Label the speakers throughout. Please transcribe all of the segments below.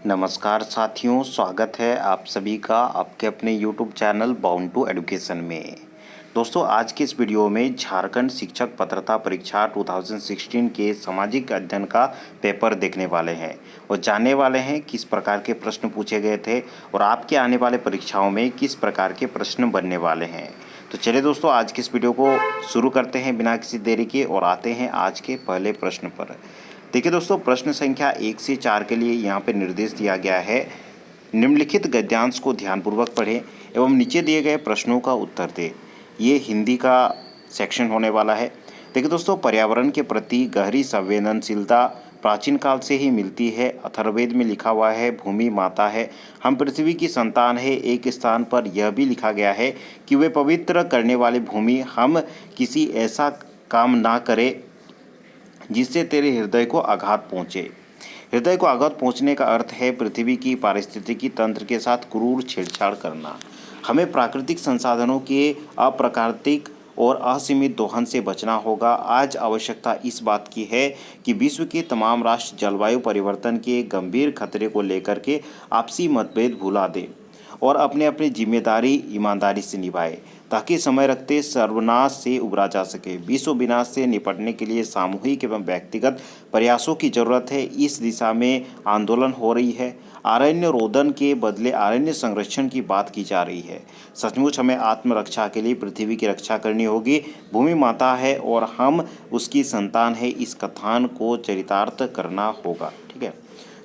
Speaker 1: नमस्कार साथियों, स्वागत है आप सभी का आपके अपने YouTube channel bound to education में। दोस्तों, आज के इस वीडियो में झारखंड शिक्षक पात्रता परीक्षा 2016 के सामाजिक अध्ययन का पेपर देखने वाले हैं और जानने वाले हैं किस प्रकार के प्रश्न पूछे गए थे और आपके आने वाले परीक्षाओं में किस प्रकार के प्रश्न बनने वाले हैं। तो चलिए दोस्तों, आज के इस वीडियो को शुरू करते हैं बिना किसी देरी के और आते हैं आज के पहले प्रश्न पर। देखिए दोस्तों, प्रश्न संख्या 1 से 4 के लिए यहाँ पे निर्देश दिया गया है। निम्नलिखित गद्यांश को ध्यानपूर्वक पढ़ें एवं नीचे दिए गए प्रश्नों का उत्तर दें। ये हिंदी का सेक्शन होने वाला है। देखिए दोस्तों, पर्यावरण के प्रति गहरी संवेदनशीलता प्राचीन काल से ही मिलती है। अथर्ववेद में लिखा हुआ है, भूमि माता है, हम पृथ्वी की संतान है। एक स्थान पर यह भी लिखा गया है कि वे पवित्र करने वाली भूमि, हम किसी ऐसा काम ना करें जिससे तेरे हृदय को आघात पहुँचे। हृदय को आघात पहुँचने का अर्थ है पृथ्वी की पारिस्थितिकी तंत्र के साथ क्रूर छेड़छाड़ करना। हमें प्राकृतिक संसाधनों के अप्राकृतिक और असीमित दोहन से बचना होगा। आज आवश्यकता इस बात की है कि विश्व के तमाम राष्ट्र जलवायु परिवर्तन के गंभीर खतरे को लेकर के आपसी मतभेद भुला दें और अपने अपनी जिम्मेदारी ईमानदारी से निभाए ताकि समय रखते सर्वनाश से उबरा जा सके। विश्व विनाश से निपटने के लिए सामूहिक एवं व्यक्तिगत प्रयासों की जरूरत है। इस दिशा में आंदोलन हो रही है। अरण्य रोदन के बदले अरण्य संरक्षण की बात की जा रही है। सचमुच हमें आत्मरक्षा के लिए पृथ्वी की रक्षा करनी होगी। भूमि माता है और हम उसकी संतान है, इस कथन को चरितार्थ करना होगा। ठीक है,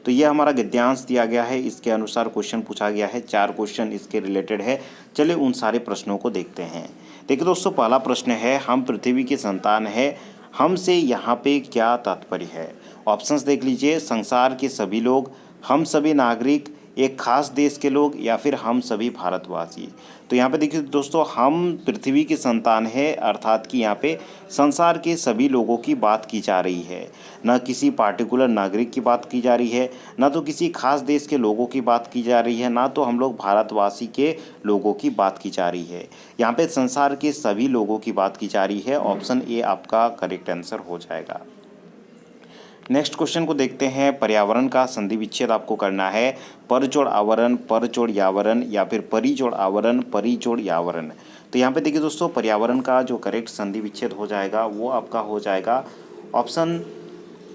Speaker 1: तो यह हमारा गद्यांश दिया गया है। इसके अनुसार क्वेश्चन पूछा गया है। 4 क्वेश्चन इसके रिलेटेड है। चलिए उन सारे प्रश्नों को देखते हैं। देखिए दोस्तों, पहला प्रश्न है, हम पृथ्वी की संतान है, हमसे यहाँ पे क्या तात्पर्य है। ऑप्शंस देख लीजिए, संसार के सभी लोग, हम सभी नागरिक, एक खास देश के लोग या फिर हम सभी भारतवासी। तो यहाँ पे देखिए दोस्तों, हम पृथ्वी की संतान है अर्थात कि यहाँ पे संसार के सभी लोगों की बात की जा रही है। न किसी पार्टिकुलर नागरिक की बात की जा रही है, ना तो किसी खास देश के लोगों की बात की जा रही है, ना तो हम लोग भारतवासी के लोगों की बात की जा रही है। यहाँ पे संसार के सभी लोगों की बात की जा रही है। ऑप्शन ए आपका करेक्ट आंसर हो जाएगा। नेक्स्ट क्वेश्चन को देखते हैं। पर्यावरण का संधि विच्छेद आपको करना है। पर जोड़ आवरण, पर जोड़ यावरण या फिर परि जोड़ आवरण, परि जोड़ यावरण। तो यहाँ पे देखिए दोस्तों, पर्यावरण का जो करेक्ट संधि विच्छेद हो जाएगा वो आपका हो जाएगा ऑप्शन,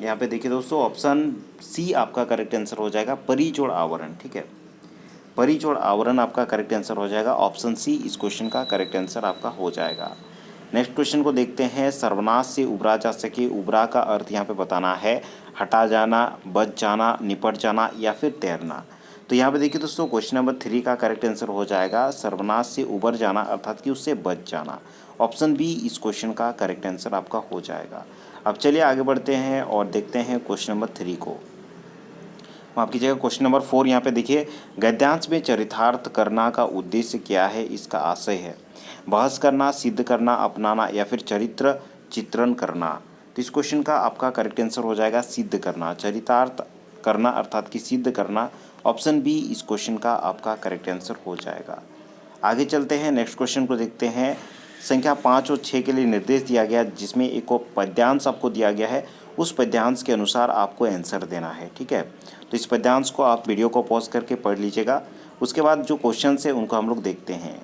Speaker 1: यहाँ पे देखिए दोस्तों, ऑप्शन सी आपका करेक्ट आंसर हो जाएगा, परि जोड़ आवरण। ठीक है, परि जोड़ आवरण आपका करेक्ट आंसर हो जाएगा। ऑप्शन सी इस क्वेश्चन का करेक्ट आंसर आपका हो जाएगा। नेक्स्ट क्वेश्चन को देखते हैं। सर्वनाश से उबरा जा सके, उबरा का अर्थ यहाँ पे बताना है हटा जाना, बच जाना, निपट जाना या फिर तैरना। तो यहाँ पे देखिए दोस्तों, क्वेश्चन नंबर 3 का करेक्ट आंसर हो जाएगा सर्वनाश से उबर जाना अर्थात कि उससे बच जाना। ऑप्शन बी इस क्वेश्चन का करेक्ट आंसर आपका हो जाएगा। अब चलिए आगे बढ़ते हैं और देखते हैं क्वेश्चन नंबर 3 को। माफ कीजिएगा, क्वेश्चन नंबर 4 यहाँ पे देखिए, गद्यांश में चरितार्थ करना का उद्देश्य क्या है, इसका आशय है बहस करना, सिद्ध करना, अपनाना या फिर चरित्र चित्रण करना। तो इस क्वेश्चन का आपका करेक्ट आंसर हो जाएगा सिद्ध करना, चरितार्थ करना अर्थात कि सिद्ध करना। ऑप्शन बी इस क्वेश्चन का आपका करेक्ट आंसर हो जाएगा। आगे चलते हैं, नेक्स्ट क्वेश्चन को देखते हैं। संख्या 5 और 6 के लिए निर्देश दिया गया जिसमें एक पद्यांश आपको दिया गया है। उस पद्यांश के अनुसार आपको आंसर देना है। ठीक है, तो इस पद्यांश को आप वीडियो को पॉज करके पढ़ लीजिएगा। उसके बाद जो क्वेश्चन है उनको हम लोग देखते हैं।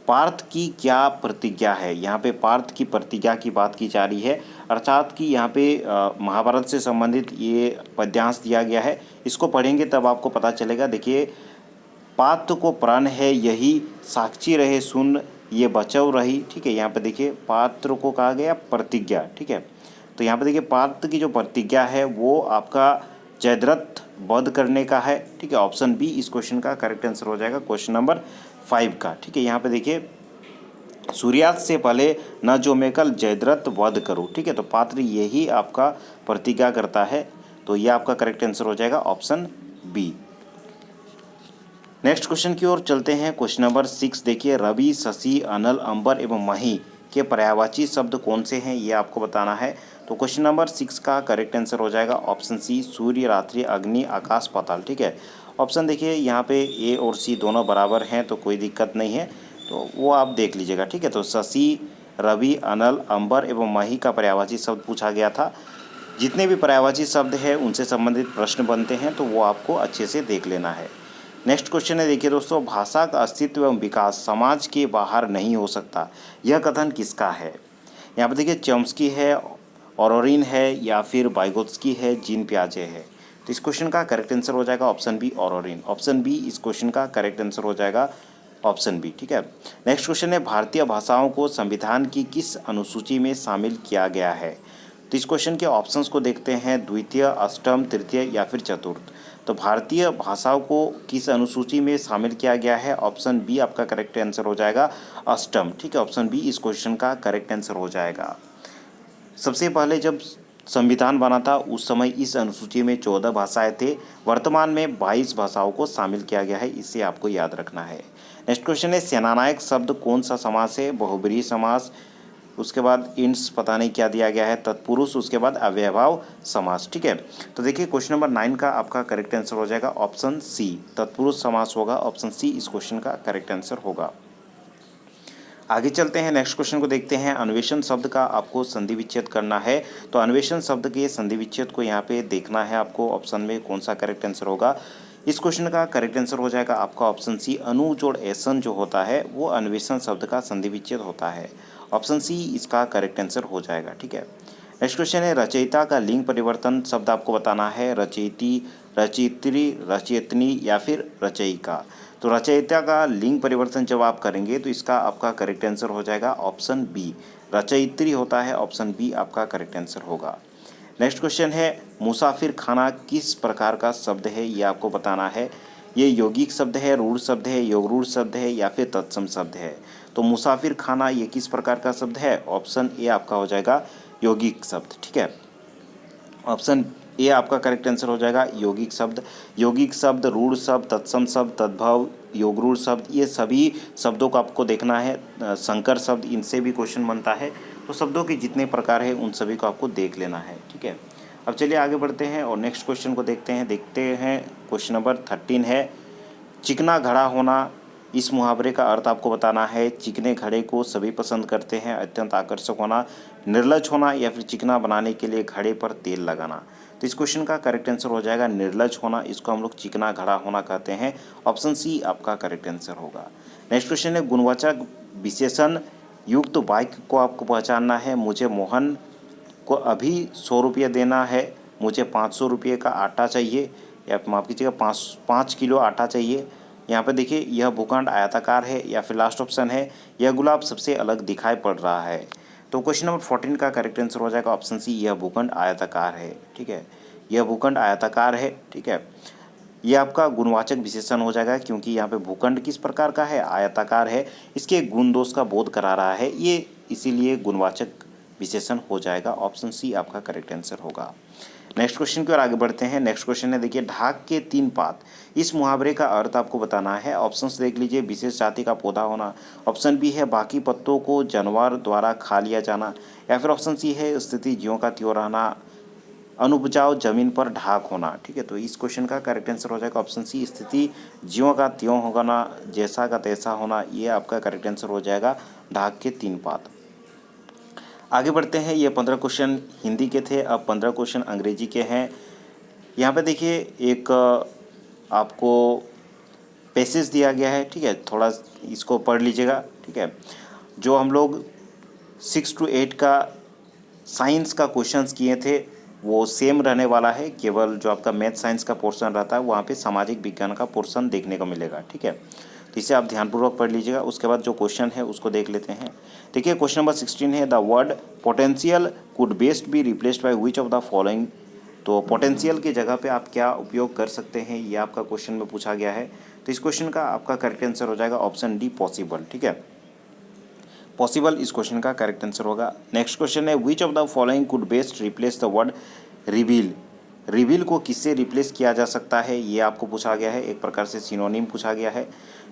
Speaker 1: पार्थ की क्या प्रतिज्ञा है। यहाँ पे पार्थ की प्रतिज्ञा की बात की जा रही है अर्थात कि यहाँ पे महाभारत से संबंधित ये पद्यांश दिया गया है। इसको पढ़ेंगे तब आपको पता चलेगा। देखिए, पात्र को प्राण है यही, साक्षी रहे सुन ये बचाव रही। ठीक है, यहाँ पे देखिए पात्र को कहा गया प्रतिज्ञा। ठीक है, तो यहाँ पे देखिए पात्र की जो प्रतिज्ञा है वो आपका जयद्रथ वध करने का है। ठीक है, ऑप्शन बी इस क्वेश्चन का करेक्ट आंसर हो जाएगा, क्वेश्चन नंबर 5 का। ठीक है, यहाँ पे देखिए सूर्यास्त से पहले न जो मैं कल जयद्रथ वध करूँ। ठीक है, तो पात्र यही आपका प्रतिज्ञा करता है, तो यह आपका करेक्ट आंसर हो जाएगा ऑप्शन बी। नेक्स्ट क्वेश्चन की ओर चलते हैं। क्वेश्चन नंबर 6 देखिए, रवि, शशि, अनल, अंबर एवं मही के पर्यायवाची शब्द कौन से हैं, ये आपको बताना है। तो क्वेश्चन नंबर 6 का करेक्ट आंसर हो जाएगा ऑप्शन सी, सूर्य, रात्रि, अग्नि, आकाश, पाताल। ठीक है, ऑप्शन देखिए यहाँ पे ए और सी दोनों बराबर हैं तो कोई दिक्कत नहीं है, तो वो आप देख लीजिएगा। ठीक है, तो शशि, रवि, अनल, अंबर एवं मही का पर्यायवाची शब्द पूछा गया था। जितने भी पर्यायवाची शब्द है उनसे संबंधित प्रश्न बनते हैं, तो वो आपको अच्छे से देख लेना है। नेक्स्ट क्वेश्चन है, देखिए दोस्तों, भाषा का अस्तित्व एवं विकास समाज के बाहर नहीं हो सकता, यह कथन किसका है? यहाँ पर देखिए चॉम्स्की है, ऑरोरिन है, या फिर वाइगोत्स्की है, जीन पियाजे है। तो इस क्वेश्चन का करेक्ट आंसर हो जाएगा ऑप्शन बी, ऑरोरिन। ऑप्शन बी इस क्वेश्चन का करेक्ट आंसर हो जाएगा, ऑप्शन बी। ठीक है। नेक्स्ट क्वेश्चन है, भारतीय भाषाओं को संविधान की किस अनुसूची में शामिल किया गया है? तो इस क्वेश्चन के ऑप्शंस को देखते हैं, द्वितीय, अष्टम, तृतीय या फिर चतुर्थ। तो भारतीय भाषाओं को किस अनुसूची में शामिल किया गया है? ऑप्शन बी आपका करेक्ट आंसर हो जाएगा, अष्टम। ठीक है, ऑप्शन बी इस क्वेश्चन का करेक्ट आंसर हो जाएगा। सबसे पहले जब संविधान बना था उस समय इस अनुसूची में 14 भाषाएं थे, वर्तमान में 22 भाषाओं को शामिल किया गया है, इसे आपको याद रखना है। नेक्स्ट क्वेश्चन है, सेनानायक शब्द कौन सा समास है? बहुब्रीहि समास, उसके बाद इंस पता नहीं क्या दिया गया है, तत्पुरुष, उसके बाद अव्ययभाव समास। ठीक है, तो देखिए क्वेश्चन नंबर 9 का आपका करेक्ट आंसर हो जाएगा ऑप्शन सी, तत्पुरुष समास होगा। ऑप्शन सी इस क्वेश्चन का करेक्ट आंसर होगा। आगे चलते हैं, नेक्स्ट क्वेश्चन को देखते हैं। अन्वेषण शब्द का आपको संधि विच्छेद करना है, तो अन्वेषण शब्द के संधि विच्छेद को यहाँ पे देखना है आपको, ऑप्शन में कौन सा करेक्ट आंसर होगा। इस क्वेश्चन का करेक्ट आंसर हो जाएगा आपका ऑप्शन सी, अनु जोड़ ऐसन जो होता है वो अन्वेषण शब्द का संधि विच्छेद होता है। ऑप्शन सी इसका करेक्ट आंसर हो जाएगा। ठीक है। नेक्स्ट क्वेश्चन है, रचयिता का लिंग परिवर्तन शब्द आपको बताना है, रचयिती, रचयित्री, रचयितनी या फिर रचयिका। तो रचयिता का लिंग परिवर्तन जब आप करेंगे तो इसका आपका करेक्ट आंसर हो जाएगा ऑप्शन बी, रचयित्री होता है। ऑप्शन बी आपका करेक्ट आंसर होगा। नेक्स्ट क्वेश्चन है, मुसाफिर खाना किस प्रकार का शब्द है, ये आपको बताना है। ये यौगिक शब्द है, रूढ़ शब्द है, योगरूढ़ शब्द है या फिर तत्सम शब्द है? तो मुसाफिर खाना ये किस प्रकार का शब्द है? ऑप्शन ए आपका हो जाएगा यौगिक शब्द। ठीक है, ऑप्शन ए आपका करेक्ट आंसर हो जाएगा यौगिक शब्द। यौगिक शब्द, रूढ़ शब्द, तत्सम शब्द, तद्भव, योगरूढ़ शब्द, ये सभी शब्दों को आपको देखना है। संकर शब्द, इनसे भी क्वेश्चन बनता है, तो शब्दों के जितने प्रकार हैं उन सभी को आपको देख लेना है। ठीक है, अब चलिए आगे बढ़ते हैं और नेक्स्ट क्वेश्चन को देखते हैं। क्वेश्चन नंबर 13 है, चिकना घड़ा होना, इस मुहावरे का अर्थ आपको बताना है। चिकने घड़े को सभी पसंद करते हैं, अत्यंत आकर्षक होना, निर्लज होना या फिर चिकना बनाने के लिए घड़े पर तेल लगाना। तो इस क्वेश्चन का करेक्ट आंसर हो जाएगा निर्लज होना, इसको हम लोग चिकना घड़ा होना कहते हैं। ऑप्शन सी आपका करेक्ट आंसर होगा। नेक्स्ट क्वेश्चन है, गुणवाचक विशेषण युक्त वाक्य को आपको पहचानना है। मुझे मोहन को अभी 100 रुपये देना है, मुझे 500 रुपये का आटा चाहिए, या माफ़ कीजिएगा 5 किलो आटा चाहिए। यहाँ पे देखिए यह भूखंड आयताकार है, या फिर लास्ट ऑप्शन है यह गुलाब सबसे अलग दिखाई पड़ रहा है। तो क्वेश्चन नंबर 14 का करेक्ट आंसर हो जाएगा ऑप्शन सी, यह भूखंड आयताकार है। ठीक है, यह भूखंड आयताकार है। ठीक है, यह आपका गुणवाचक विशेषण हो जाएगा, क्योंकि यहाँ पे भूखंड किस प्रकार का है? आयताकार है, इसके गुण दोष का बोध करा रहा है ये, इसीलिए गुणवाचक विशेषण हो जाएगा। ऑप्शन सी आपका करेक्ट आंसर होगा। नेक्स्ट क्वेश्चन की ओर आगे बढ़ते हैं। नेक्स्ट क्वेश्चन है, देखिए ढाक के 3 पात, इस मुहावरे का अर्थ आपको बताना है। ऑप्शंस देख लीजिए, विशेष जाति का पौधा होना, ऑप्शन बी है बाकी पत्तों को जानवर द्वारा खा लिया जाना, या फिर ऑप्शन सी है स्थिति ज्यों का त्यों रहना, अनुपजाऊ जमीन पर ढाक होना। ठीक है, तो इस क्वेश्चन का करेक्ट आंसर हो जाएगा ऑप्शन सी, स्थिति ज्यों का त्यों होना, जैसा का तैसा होना, ये आपका करेक्ट आंसर हो जाएगा ढाक के 3 पात। आगे बढ़ते हैं, ये 15 क्वेश्चन हिंदी के थे, अब 15 क्वेश्चन अंग्रेजी के हैं। यहाँ पे देखिए एक आपको पैसेज दिया गया है। ठीक है, थोड़ा इसको पढ़ लीजिएगा। ठीक है, जो हम लोग 6 to 8 का साइंस का क्वेश्चंस किए थे वो सेम रहने वाला है, केवल जो आपका मैथ साइंस का पोर्शन रहता है वहाँ पे सामाजिक विज्ञान का पोर्शन देखने को मिलेगा। ठीक है, तो इसे आप ध्यानपूर्वक पढ़ लीजिएगा। उसके बाद जो क्वेश्चन है उसको देख लेते हैं। देखिए क्वेश्चन नंबर 16 है, the word potential could best be replaced by which of the following. तो पोटेंशियल की जगह पे आप क्या उपयोग कर सकते हैं, ये आपका क्वेश्चन में पूछा गया है। तो इस क्वेश्चन का आपका करेक्ट आंसर हो जाएगा ऑप्शन डी, पॉसिबल। ठीक है, पॉसिबल इस क्वेश्चन का करेक्ट आंसर होगा। नेक्स्ट क्वेश्चन है, विच of the following could best replace the word reveal. Reveal को किससे रिप्लेस किया जा सकता है, ये आपको पूछा गया है, एक प्रकार से सिनोनिम पूछा गया है।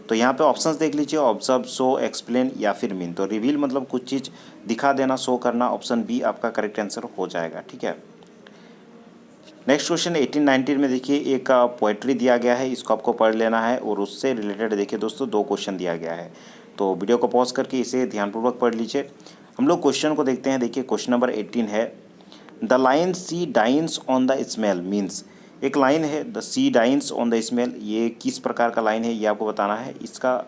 Speaker 1: तो यहाँ पे ऑप्शंस देख लीजिए, ऑब्जर्व, शो, एक्सप्लेन या फिर मीन। तो रिवील मतलब कुछ चीज़ दिखा देना, शो करना, ऑप्शन बी आपका करेक्ट आंसर हो जाएगा। ठीक है, नेक्स्ट क्वेश्चन 18-19 में देखिए एक पोएट्री दिया गया है, इसको आपको पढ़ लेना है, और उससे रिलेटेड देखिए दोस्तों 2 क्वेश्चन दिया गया है। तो वीडियो को पॉज करके इसे ध्यानपूर्वक पढ़ लीजिए। हम लोग क्वेश्चन को देखते हैं। देखिए क्वेश्चन नंबर 18 है, the line sea dines on the smell means, एक लाइन है the sea dines on the smell, ये किस प्रकार का लाइन है ये आपको बताना है, इसका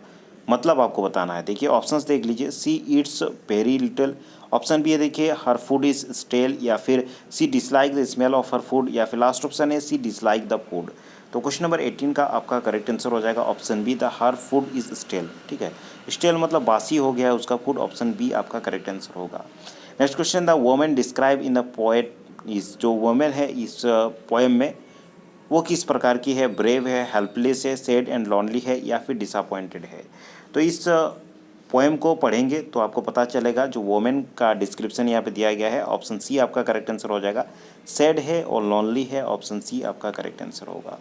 Speaker 1: मतलब आपको बताना है। देखिए ऑप्शंस देख लीजिए, C eats very little, option B है देखिए हर फूड इज स्टेल, या फिर C dislike the smell of her food, या फिर लास्ट ऑप्शन है सी डिसलाइक द फूड। तो क्वेश्चन नंबर 18 का आपका करेक्ट आंसर हो जाएगा option B the her food is stale. ठीक है, स्टेल मतलब बासी हो गया है उसका फूड, ऑप्शन बी आपका करेक्ट आंसर होगा। Next question, the women describe in the poet इस, जो वुमेन है इस पोएम में वो किस प्रकार की है, ब्रेव है, हेल्पलेस है, सैड एंड लॉनली है, या फिर डिसअपॉइंटेड है। तो इस पोएम को पढ़ेंगे तो आपको पता चलेगा, जो वोमेन का डिस्क्रिप्शन यहाँ पे दिया गया है, ऑप्शन सी आपका करेक्ट आंसर हो जाएगा। सैड है और लॉनली है, ऑप्शन सी आपका करेक्ट आंसर होगा।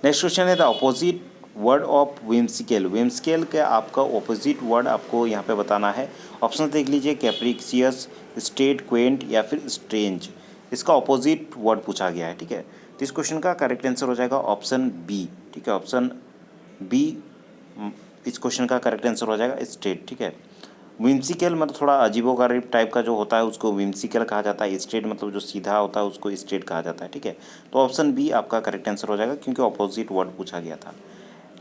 Speaker 1: नेक्स्ट क्वेश्चन है the opposite word of whimsical, whimsical का आपका ऑपोजिट वर्ड आपको यहाँ पे बताना है। ऑप्शन देख लीजिए, कैप्रिक्सियस, स्टेट, क्वेंट, या फिर स्ट्रेंज। इसका ऑपोजिट वर्ड पूछा गया है। ठीक है, तो इस क्वेश्चन का करेक्ट आंसर हो जाएगा ऑप्शन बी। ठीक है, ऑप्शन बी इस क्वेश्चन का करेक्ट आंसर हो जाएगा, स्टेट। ठीक है, विम्सिकल मतलब थोड़ा अजीबोगरीब टाइप का जो होता है उसको विम्सिकल कहा जाता है, स्ट्रेट मतलब जो सीधा होता है उसको स्ट्रेट कहा जाता है। ठीक है, तो ऑप्शन बी आपका करेक्ट आंसर हो जाएगा क्योंकि ऑपोजिट वर्ड पूछा गया था।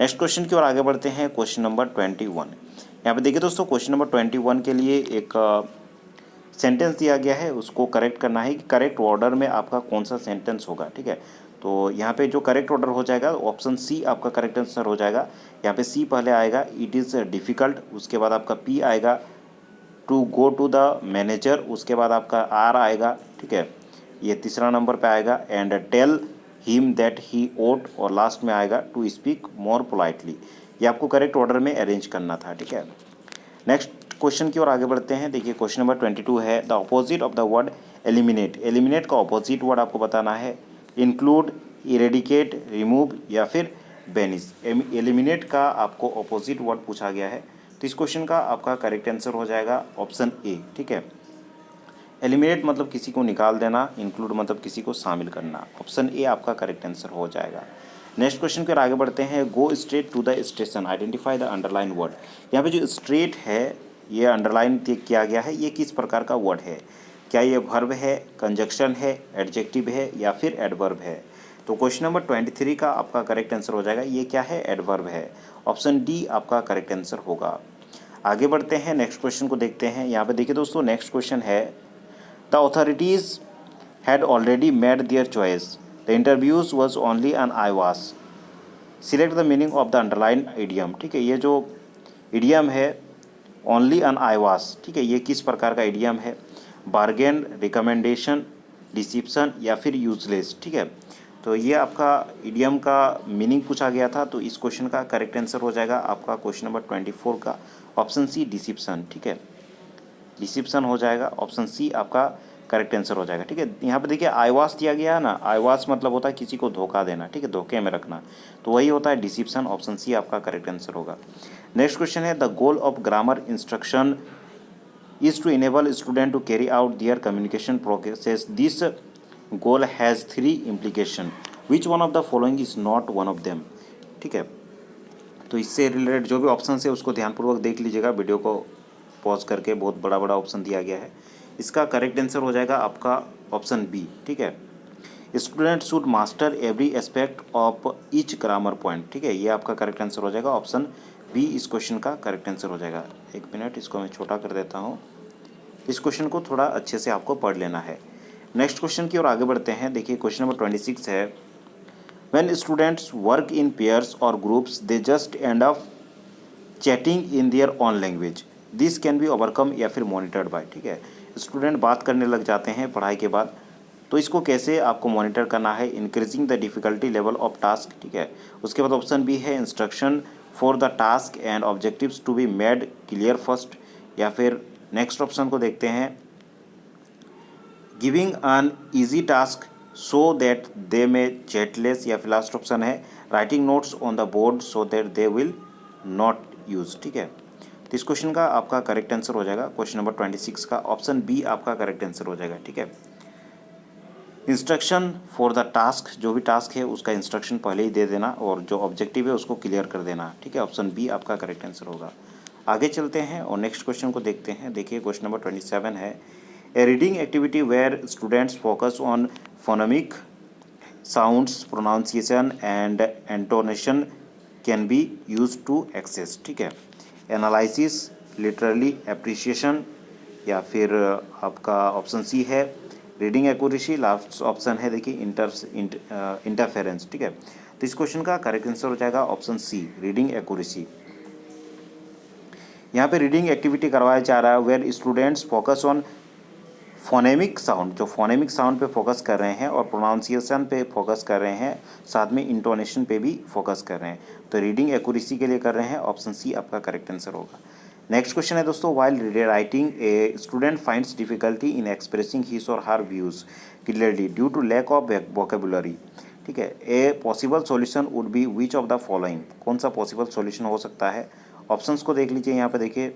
Speaker 1: नेक्स्ट क्वेश्चन की ओर आगे बढ़ते हैं, क्वेश्चन नंबर 21। यहाँ पे देखिए दोस्तों, क्वेश्चन नंबर 21 के लिए एक सेंटेंस दिया गया है, उसको करेक्ट करना है कि करेक्ट ऑर्डर में आपका कौन सा सेंटेंस होगा। ठीक है, तो यहाँ पे जो करेक्ट ऑर्डर हो जाएगा ऑप्शन सी आपका करेक्ट आंसर हो जाएगा। यहाँ पे सी पहले आएगा, इट इज़ डिफ़िकल्ट, उसके बाद आपका पी आएगा, to go to the manager, उसके बाद आपका आर आएगा। ठीक है, ये तीसरा नंबर पे आएगा, and tell him that he ought, और लास्ट में आएगा टू स्पीक मोर पोलाइटली। ये आपको करेक्ट ऑर्डर में अरेंज करना था। ठीक है, नेक्स्ट क्वेश्चन की ओर आगे बढ़ते हैं। देखिए क्वेश्चन नंबर 22 है the opposite of the word eliminate, eliminate का अपोजिट वर्ड आपको बताना है। इंक्लूड, इरेडिकेट, रिमूव, या फिर बेनिश। एलिमिनेट का आपको अपोजिट वर्ड पूछा गया है, तो इस क्वेश्चन का आपका करेक्ट आंसर हो जाएगा ऑप्शन ए। ठीक है, एलिमिनेट मतलब किसी को निकाल देना, इंक्लूड मतलब किसी को शामिल करना, ऑप्शन ए आपका करेक्ट आंसर हो जाएगा। नेक्स्ट क्वेश्चन पर आगे बढ़ते हैं, go straight to the station, identify the underline word. यहाँ पे जो स्ट्रेट है ये अंडरलाइन किया गया है, ये किस प्रकार का वर्ड है, क्या ये वर्ब है, कंजक्शन है, एडजेक्टिव है, या फिर एडवर्ब है। तो क्वेश्चन नंबर 23 का आपका करेक्ट आंसर हो जाएगा, ये क्या है, एडवर्ब है, ऑप्शन डी आपका करेक्ट आंसर होगा। आगे बढ़ते हैं, नेक्स्ट क्वेश्चन को देखते हैं। यहाँ पे देखिए दोस्तों, नेक्स्ट क्वेश्चन है the authorities had already made their choice. The interviews was only an I was. Select the meaning of the underlined idiom. ठीक है, ये जो idiom है only an I was, ठीक है, ये किस प्रकार का idiom है, बार्गेन, रिकमेंडेशन, डिसिप्शन, या फिर यूजलेस। ठीक है, तो ये आपका idiom का मीनिंग पूछा गया था, तो इस क्वेश्चन का करेक्ट आंसर हो जाएगा आपका क्वेश्चन नंबर 24 का ऑप्शन सी, डिसिप्शन। ठीक है, डिसिप्शन हो जाएगा, ऑप्शन सी आपका करेक्ट आंसर हो जाएगा। ठीक है, यहाँ पे देखिए आईवास दिया गया है ना, आईवास मतलब होता है किसी को धोखा देना। ठीक है, धोखे में रखना, तो वही होता है डिसिप्शन, ऑप्शन सी आपका करेक्ट आंसर होगा। नेक्स्ट क्वेश्चन है the goal of grammar instruction is to enable student to carry out their communication process, this goal has 3 implication, which one of the following is not one of them. ठीक है, तो इससे related जो भी option है उसको ध्यानपूर्वक देख लीजिएगा, वीडियो को पॉज करके, बहुत बड़ा बड़ा ऑप्शन दिया गया है। इसका करेक्ट आंसर हो जाएगा आपका ऑप्शन बी। ठीक है, student should master every aspect of each grammar point. ठीक है, ये आपका करेक्ट आंसर हो जाएगा, ऑप्शन बी इस क्वेश्चन का करेक्ट आंसर हो जाएगा। एक मिनट, इसको मैं छोटा कर देता हूँ, इस क्वेश्चन को थोड़ा अच्छे से आपको पढ़ लेना है। नेक्स्ट क्वेश्चन की ओर आगे बढ़ते हैं। देखिए क्वेश्चन नंबर 26 है when students work in pairs or groups they just end of chatting in their own language, this can be overcome, या फिर मॉनिटर्ड बाय। ठीक है, स्टूडेंट बात करने लग जाते हैं पढ़ाई के बाद, तो इसको कैसे आपको मॉनिटर करना है, increasing the difficulty level of task. ठीक है, उसके बाद ऑप्शन बी है instruction for the task and objectives to be made clear first, या फिर नेक्स्ट ऑप्शन को देखते हैं giving an easy task so that they may chat less, या फिर लास्ट ऑप्शन है writing notes on the board so that they will not use. ठीक है, तो इस क्वेश्चन का आपका करेक्ट आंसर हो जाएगा क्वेश्चन नंबर 26 का ऑप्शन बी आपका करेक्ट आंसर हो जाएगा। ठीक है, इंस्ट्रक्शन फॉर द टास्क, जो भी टास्क है उसका इंस्ट्रक्शन पहले ही दे देना, और जो ऑब्जेक्टिव है उसको क्लियर कर देना। ठीक है, ऑप्शन बी आपका करेक्ट आंसर होगा। आगे चलते हैं और नेक्स्ट क्वेश्चन को देखते हैं। देखिए क्वेश्चन नंबर 27 है a reading activity where students focus on phonemic sounds, pronunciation and intonation can be use to access. ठीक है, एनालिसिस, लिटरली एप्रिसिएशन, या फिर आपका ऑप्शन सी है रीडिंग एक्यूरेसी, लास्ट ऑप्शन है देखिए इंटरफेरेंस। ठीक है, तो इस क्वेश्चन का करेक्ट आंसर हो जाएगा ऑप्शन सी रीडिंग एक्यूरेसी। यहाँ पे रीडिंग एक्टिविटी करवाया जा रहा है where students focus on phonemic sound, जो फोनेमिक साउंड पे फोकस कर रहे हैं और प्रोनाउंसिएशन पे फोकस कर रहे हैं, साथ में इंटोनेशन पे भी फोकस कर रहे हैं। तो रीडिंग एक्यूरेसी के लिए कर रहे हैं, ऑप्शन सी आपका करेक्ट आंसर होगा। नेक्स्ट क्वेश्चन है दोस्तों, while writing a student finds difficulty in expressing his or her views clearly due to lack of vocabulary. ठीक है, a possible solution would be which of the following, कौन सा possible solution हो सकता है? Options को देख लीजिए, यहाँ पे देखिए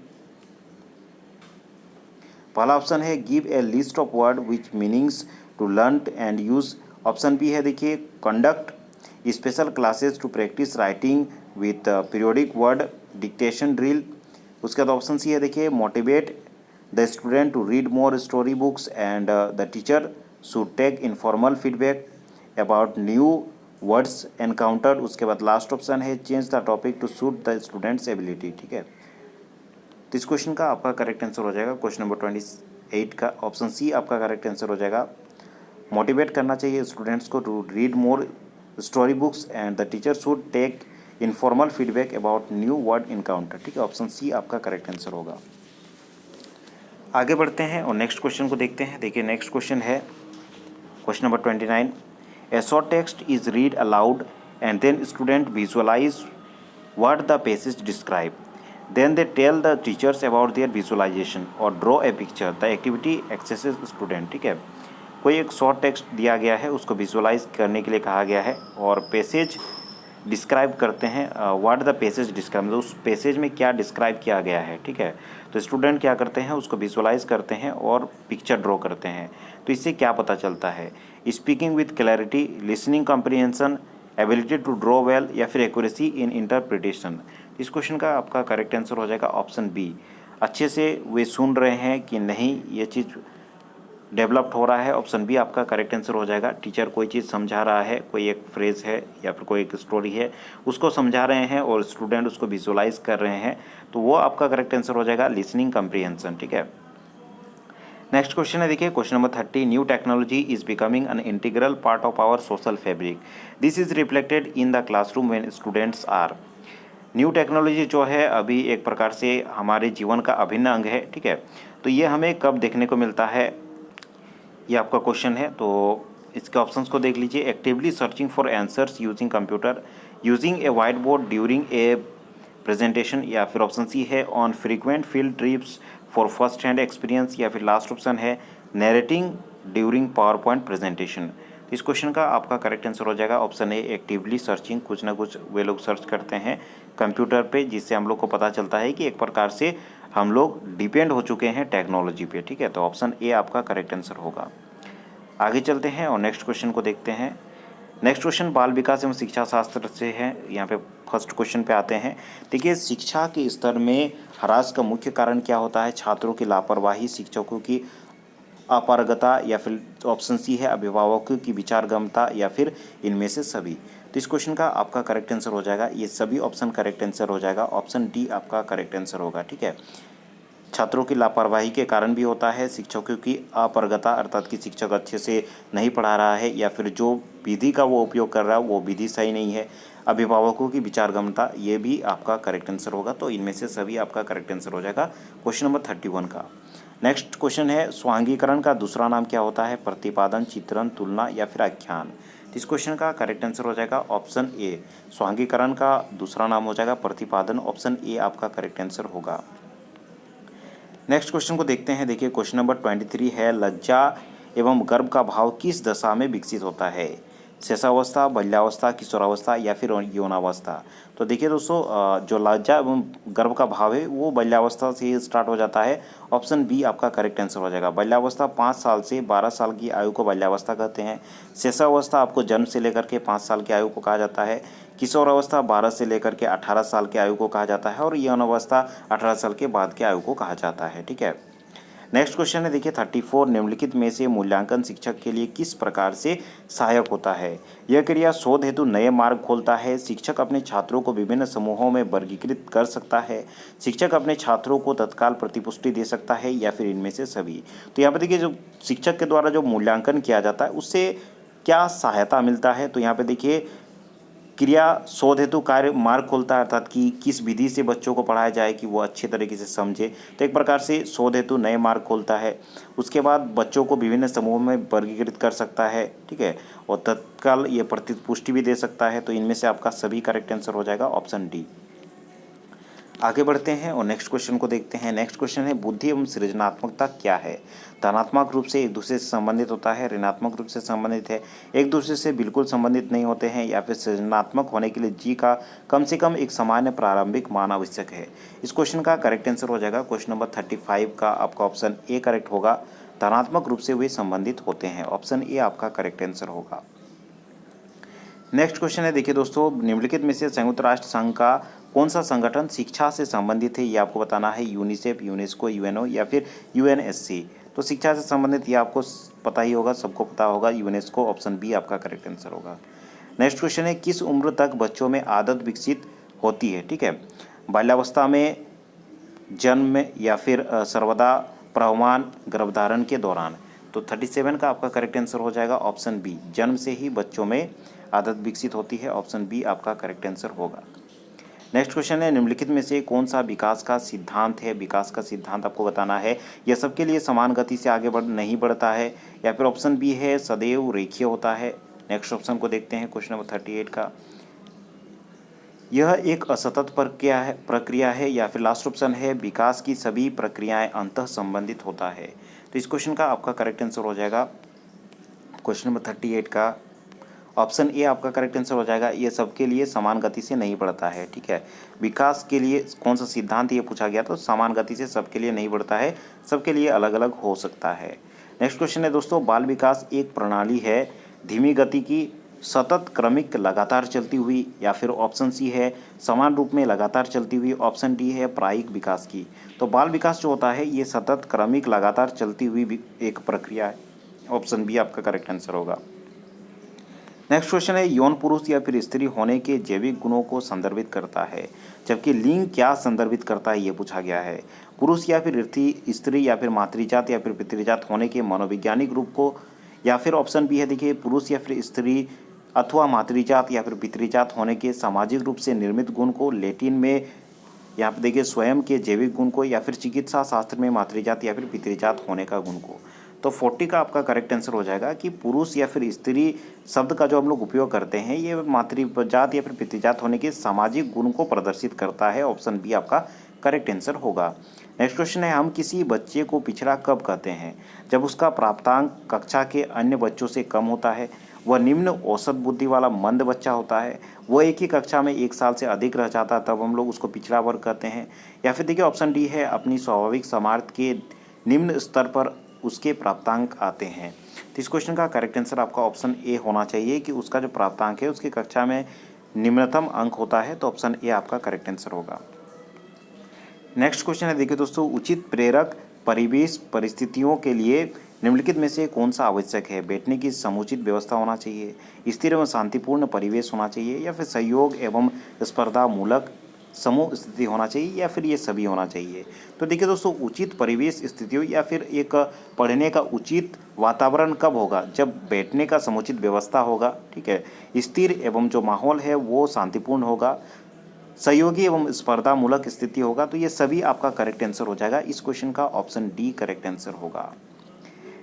Speaker 1: पहला ऑप्शन है give a list of word which meanings to learn and use. Option B है देखिए conduct special classes to practise writing with periodic word dictation drill. उसके बाद ऑप्शन सी है देखिए motivate the student to read more story books and the teacher should take informal feedback about new words encountered. उसके बाद last option है change the topic to suit the students ability. ठीक है, तो इस question का आपका करेक्ट आंसर हो जाएगा क्वेश्चन नंबर 28 का ऑप्शन सी आपका करेक्ट आंसर हो जाएगा। मोटिवेट करना चाहिए स्टूडेंट्स को to read more story books and the teacher should take informal feedback about new word encounter. ठीक है, ऑप्शन सी आपका करेक्ट आंसर होगा। आगे बढ़ते हैं और नेक्स्ट क्वेश्चन को देखते हैं। देखिए नेक्स्ट क्वेश्चन है question number 29। A short text is read aloud and then student visualise what the passage describe, then they tell the teachers about their visualization or draw a picture, the activity accesses student। ठीक है, कोई एक short text दिया गया है, उसको visualise करने के लिए कहा गया है और पैसेज डिस्क्राइब करते हैं। व्हाट द पैसेज डिस्क्राइब, मतलब उस पैसेज में क्या डिस्क्राइब किया गया है। ठीक है, तो स्टूडेंट क्या करते हैं, उसको विजुअलाइज करते हैं और पिक्चर ड्रॉ करते हैं। तो इससे क्या पता चलता है? Speaking with clarity, listening comprehension, ability to draw well, या फिर एक्यूरेसी इन इंटरप्रिटेशन। इस क्वेश्चन का आपका करेक्ट आंसर हो जाएगा ऑप्शन बी, अच्छे से वे सुन रहे हैं कि नहीं, ये चीज़ डेवलप्ड हो रहा है। ऑप्शन बी आपका करेक्ट आंसर हो जाएगा। टीचर कोई चीज़ समझा रहा है, कोई एक फ्रेज़ है या फिर कोई एक स्टोरी है, उसको समझा रहे हैं और स्टूडेंट उसको विजुअलाइज कर रहे हैं, तो वो आपका करेक्ट आंसर हो जाएगा लिसनिंग कॉम्प्रिहेंशन। ठीक है, नेक्स्ट क्वेश्चन है देखिए question number 30। New technology is becoming an integral part of our social fabric, this is reflected in the classroom when students are. New technology जो है अभी एक प्रकार से हमारे जीवन का अभिन्न अंग है। ठीक है, तो ये हमें कब देखने को मिलता है, ये आपका क्वेश्चन है। तो इसके ऑप्शंस को देख लीजिए। Actively searching for answers using computer, using A white board during a presentation, या फिर ऑप्शन सी है on frequent field trips for first hand experience, या फिर लास्ट ऑप्शन है नैरेटिंग ड्यूरिंग पावर पॉइंट प्रेजेंटेशन। इस क्वेश्चन का आपका करेक्ट आंसर हो जाएगा ऑप्शन ए एक्टिवली सर्चिंग। कुछ ना कुछ वे लोग सर्च करते हैं कंप्यूटर पे, जिससे हम लोग को पता चलता है कि एक प्रकार से हम लोग डिपेंड हो चुके हैं टेक्नोलॉजी पे। ठीक है, तो ऑप्शन ए आपका करेक्ट आंसर होगा। आगे चलते हैं और नेक्स्ट क्वेश्चन को देखते हैं। नेक्स्ट क्वेश्चन बाल विकास एवं शिक्षा शास्त्र से है। यहाँ पे फर्स्ट क्वेश्चन पे आते हैं। देखिए शिक्षा के स्तर में ह्रास का मुख्य कारण क्या होता है? छात्रों की लापरवाही, शिक्षकों की अपारगता, या फिर ऑप्शन सी है अभिभावकों की विचारगमता, या फिर इनमें से सभी। तो इस क्वेश्चन का आपका करेक्ट आंसर हो जाएगा, ये सभी ऑप्शन करेक्ट आंसर हो जाएगा। ऑप्शन डी आपका करेक्ट आंसर होगा। ठीक है, छात्रों की लापरवाही के कारण भी होता है, शिक्षकों की अपारगता अर्थात कि शिक्षक अच्छे से नहीं पढ़ा रहा है, या फिर जो विधि का वो उपयोग कर रहा है वो विधि सही नहीं है, अभिभावकों की विचारगमता, ये भी आपका करेक्ट आंसर होगा। तो इनमें से सभी आपका करेक्ट आंसर हो जाएगा क्वेश्चन नंबर 31 का। नेक्स्ट क्वेश्चन है स्वांगीकरण का दूसरा नाम क्या होता है? प्रतिपादन, चित्रण, तुलना, या फिर आख्यान। इस क्वेश्चन का करेक्ट आंसर हो जाएगा ऑप्शन ए, स्वांगीकरण का दूसरा नाम हो जाएगा प्रतिपादन। ऑप्शन ए आपका करेक्ट आंसर होगा। नेक्स्ट क्वेश्चन को देखते हैं। देखिए क्वेश्चन नंबर 23 है लज्जा एवं गर्व का भाव किस दशा में विकसित होता है? शेषावस्था, बाल्यावस्था, किशोरावस्था, या फिर यौनावस्था। तो देखिए दोस्तों जो लज्जा एवं गर्व का भाव है वो बाल्यावस्था से स्टार्ट हो जाता है। ऑप्शन बी आपका करेक्ट आंसर हो जाएगा। बाल्यावस्था 5 साल से 12 साल की आयु को बाल्यावस्था कहते हैं। शेषावस्था आपको जन्म से लेकर के 5 साल की आयु को कहा जाता है। किशोरावस्था 12 से लेकर के 18 साल की आयु को कहा जाता है, और यौनावस्था 18 साल के बाद की आयु को कहा जाता है। ठीक है, नेक्स्ट क्वेश्चन है देखिए 34, निम्नलिखित में से मूल्यांकन शिक्षक के लिए किस प्रकार से सहायक होता है। यह क्रिया शोध हेतु नए मार्ग खोलता है। शिक्षक अपने छात्रों को विभिन्न समूहों में वर्गीकृत कर सकता है। शिक्षक अपने छात्रों को तत्काल प्रतिपुष्टि दे सकता है, या फिर इनमें से सभी। तो यहाँ पर देखिए जो शिक्षक के द्वारा जो मूल्यांकन किया जाता है उससे क्या सहायता मिलता है। तो यहाँ पे देखिए क्रिया शोध हेतु कार्य मार्ग खोलता है, अर्थात कि किस विधि से बच्चों को पढ़ाया जाए कि वो अच्छे तरीके से समझे। तो एक प्रकार से शोध हेतु नए मार्ग खोलता है। उसके बाद बच्चों को विभिन्न समूहों में वर्गीकृत कर सकता है, ठीक है, और तत्काल ये प्रतिपुष्टि भी दे सकता है। तो इनमें से आपका सभी करेक्ट आंसर हो जाएगा ऑप्शन डी। आगे बढ़ते हैं और नेक्स्ट क्वेश्चन को देखते हैं। नेक्स्ट क्वेश्चन है बुद्धि एवं सृजनात्मकता क्या है। धनात्मक रूप से एक दूसरे से संबंधित होता है, ऋणात्मक रूप से संबंधित है, एक दूसरे से बिल्कुल संबंधित नहीं होते हैं, या फिर सृजनात्मक होने के लिए जी का कम से कम एक सामान्य प्रारंभिक मान आवश्यक है। इस क्वेश्चन का करेक्ट आंसर हो जाएगा क्वेश्चन नंबर 35 का आपका ऑप्शन ए करेक्ट होगा। धनात्मक रूप से वे संबंधित होते हैं, ऑप्शन ए आपका करेक्ट आंसर होगा। नेक्स्ट क्वेश्चन है देखिए दोस्तों, निम्नलिखित में से संयुक्त राष्ट्र संघ का कौन सा संगठन शिक्षा से संबंधित है। ये आपको बताना है, यूनिसेफ, यूनेस्को, यूएनओ या फिर यूएनएससी। तो शिक्षा से संबंधित ये आपको पता ही होगा, सबको पता होगा, यूनेस्को, ऑप्शन बी आपका करेक्ट आंसर होगा। नेक्स्ट क्वेश्चन है किस उम्र तक बच्चों में आदत विकसित होती है। ठीक है, बाल्यावस्था में, जन्म में, या फिर सर्वदा प्रवहमान गर्भधारण के दौरान। तो 37 का आपका करेक्ट आंसर हो जाएगा ऑप्शन बी, जन्म से ही बच्चों में आदत विकसित होती है, ऑप्शन बी आपका करेक्ट आंसर होगा। नेक्स्ट क्वेश्चन है निम्नलिखित में से कौन सा विकास का सिद्धांत है। विकास का सिद्धांत आपको बताना है, यह सबके लिए समान गति से आगे नहीं बढ़ता है, या फिर ऑप्शन बी है सदैव रेखीय होता है। नेक्स्ट ऑप्शन को देखते हैं क्वेश्चन नंबर 38 का, यह एक असतत प्रक्रिया है, या फिर लास्ट ऑप्शन है विकास की सभी प्रक्रियाएं अंतः संबंधित होता है। तो इस क्वेश्चन का आपका करेक्ट आंसर हो जाएगा क्वेश्चन नंबर 38 का ऑप्शन ए आपका करेक्ट आंसर हो जाएगा। ये सबके लिए समान गति से नहीं बढ़ता है, ठीक है। विकास के लिए कौन सा सिद्धांत ये पूछा गया, तो समान गति से सबके लिए नहीं बढ़ता है, सबके लिए अलग अलग हो सकता है। नेक्स्ट क्वेश्चन है दोस्तों, बाल विकास एक प्रणाली है धीमी गति की, सतत, क्रमिक, लगातार चलती हुई, या फिर ऑप्शन सी है समान रूप में लगातार चलती हुई, ऑप्शन डी है प्रायिक विकास की। तो बाल विकास जो होता है ये सतत, क्रमिक, लगातार चलती हुई एक प्रक्रिया है, ऑप्शन बी आपका करेक्ट आंसर होगा। नेक्स्ट क्वेश्चन है यौन पुरुष या फिर स्त्री होने के जैविक गुणों को संदर्भित करता है, जबकि लिंग क्या संदर्भित करता है ये पूछा गया है। पुरुष या फिर स्त्री या फिर मातृजात या फिर पितृजात होने के मनोवैज्ञानिक रूप को, या फिर ऑप्शन बी है देखिए पुरुष या फिर स्त्री अथवा मातृजात या फिर पितृजात होने के सामाजिक रूप से निर्मित गुण को, लैटिन में यहाँ पे देखिए स्वयं के जैविक गुण को, या फिर चिकित्सा शास्त्र में मातृजात या फिर पितृजात होने का गुण को। तो 40 का आपका करेक्ट आंसर हो जाएगा कि पुरुष या फिर स्त्री शब्द का जो हम लोग उपयोग करते हैं ये मातृजात या फिर पितृजात होने के सामाजिक गुण को प्रदर्शित करता है, ऑप्शन बी आपका करेक्ट आंसर होगा। नेक्स्ट क्वेश्चन है हम किसी बच्चे को पिछड़ा कब कहते हैं, जब उसका प्राप्तांक कक्षा के अन्य बच्चों से कम होता है, वह निम्न औसत बुद्धि वाला मंद बच्चा होता है, वो एक ही कक्षा में 1 साल से अधिक रह जाता है, तब हम लोग उसको पिछड़ा वर्ग कहते हैं, या फिर देखिए ऑप्शन डी है अपनी स्वाभाविक सामर्थ्य के निम्न स्तर पर उसके प्राप्तांक आते हैं। तो इस क्वेश्चन का करेक्ट आंसर आपका ऑप्शन ए होना चाहिए कि उसका जो प्राप्तांक है उसकी कक्षा में निम्नतम अंक होता है, तो ऑप्शन ए आपका करेक्ट आंसर होगा। नेक्स्ट क्वेश्चन है देखिए दोस्तों, उचित प्रेरक परिवेश परिस्थितियों के लिए निम्नलिखित में से कौन सा आवश्यक है। बैठने की समुचित व्यवस्था होना चाहिए, स्थिर एवं शांतिपूर्ण परिवेश होना चाहिए, या फिर सहयोग एवं स्पर्धा मूलक समूह स्थिति होना चाहिए, या फिर ये सभी होना चाहिए। तो देखिए दोस्तों, उचित परिवेश स्थितियों या फिर एक पढ़ने का उचित वातावरण कब होगा, जब बैठने का समुचित व्यवस्था होगा, ठीक है, स्थिर एवं जो माहौल है वो शांतिपूर्ण होगा, सहयोगी एवं स्पर्धा मूलक स्थिति होगा। तो ये सभी आपका करेक्ट आंसर हो जाएगा। इस क्वेश्चन का ऑप्शन डी करेक्ट आंसर होगा।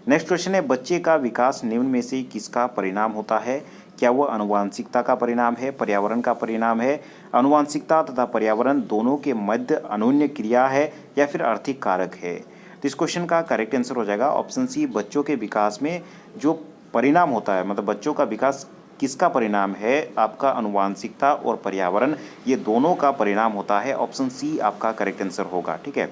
Speaker 1: नेक्स्ट क्वेश्चन है बच्चे का विकास निम्न में से किसका परिणाम होता है। क्या वह आनुवांशिकता का परिणाम है, पर्यावरण का परिणाम है, आनुवांशिकता तथा पर्यावरण दोनों के मध्य अनून्य क्रिया है, या फिर आर्थिक कारक है। तो इस क्वेश्चन का करेक्ट आंसर हो जाएगा ऑप्शन सी, बच्चों के विकास में जो परिणाम होता है, मतलब बच्चों का विकास किसका परिणाम है, आपका आनुवांशिकता और पर्यावरण ये दोनों का परिणाम होता है, ऑप्शन सी आपका करेक्ट आंसर होगा। ठीक है,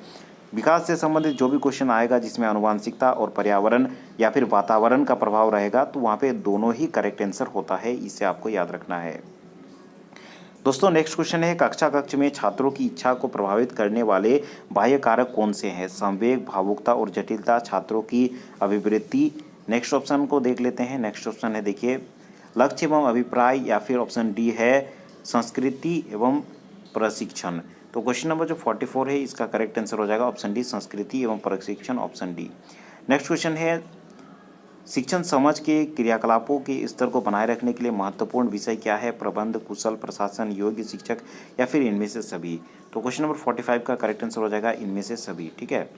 Speaker 1: विकास से संबंधित जो भी क्वेश्चन आएगा जिसमें आनुवांशिकता और पर्यावरण या फिर वातावरण का प्रभाव रहेगा तो वहाँ पे दोनों ही करेक्ट आंसर होता है, इसे आपको याद रखना है। दोस्तों नेक्स्ट क्वेश्चन है, कक्षा कक्ष में छात्रों की इच्छा को प्रभावित करने वाले बाह्य कारक कौन से हैं? संवेग, भावुकता और जटिलता, छात्रों की अभिवृत्ति। नेक्स्ट ऑप्शन को देख लेते हैं। नेक्स्ट ऑप्शन है देखिए लक्ष्य एवं अभिप्राय, या फिर ऑप्शन डी है संस्कृति एवं प्रशिक्षण। तो क्वेश्चन नंबर जो 44 है इसका करेक्ट आंसर हो जाएगा ऑप्शन डी, संस्कृति एवं प्रशिक्षण, ऑप्शन डी। नेक्स्ट क्वेश्चन है शिक्षण समझ के क्रियाकलापों के स्तर को बनाए रखने के लिए महत्वपूर्ण विषय क्या है? प्रबंध, कुशल प्रशासन, योग्य शिक्षक, या फिर इनमें से सभी। तो क्वेश्चन नंबर 45 का करेक्ट आंसर हो जाएगा इनमें से सभी। ठीक है,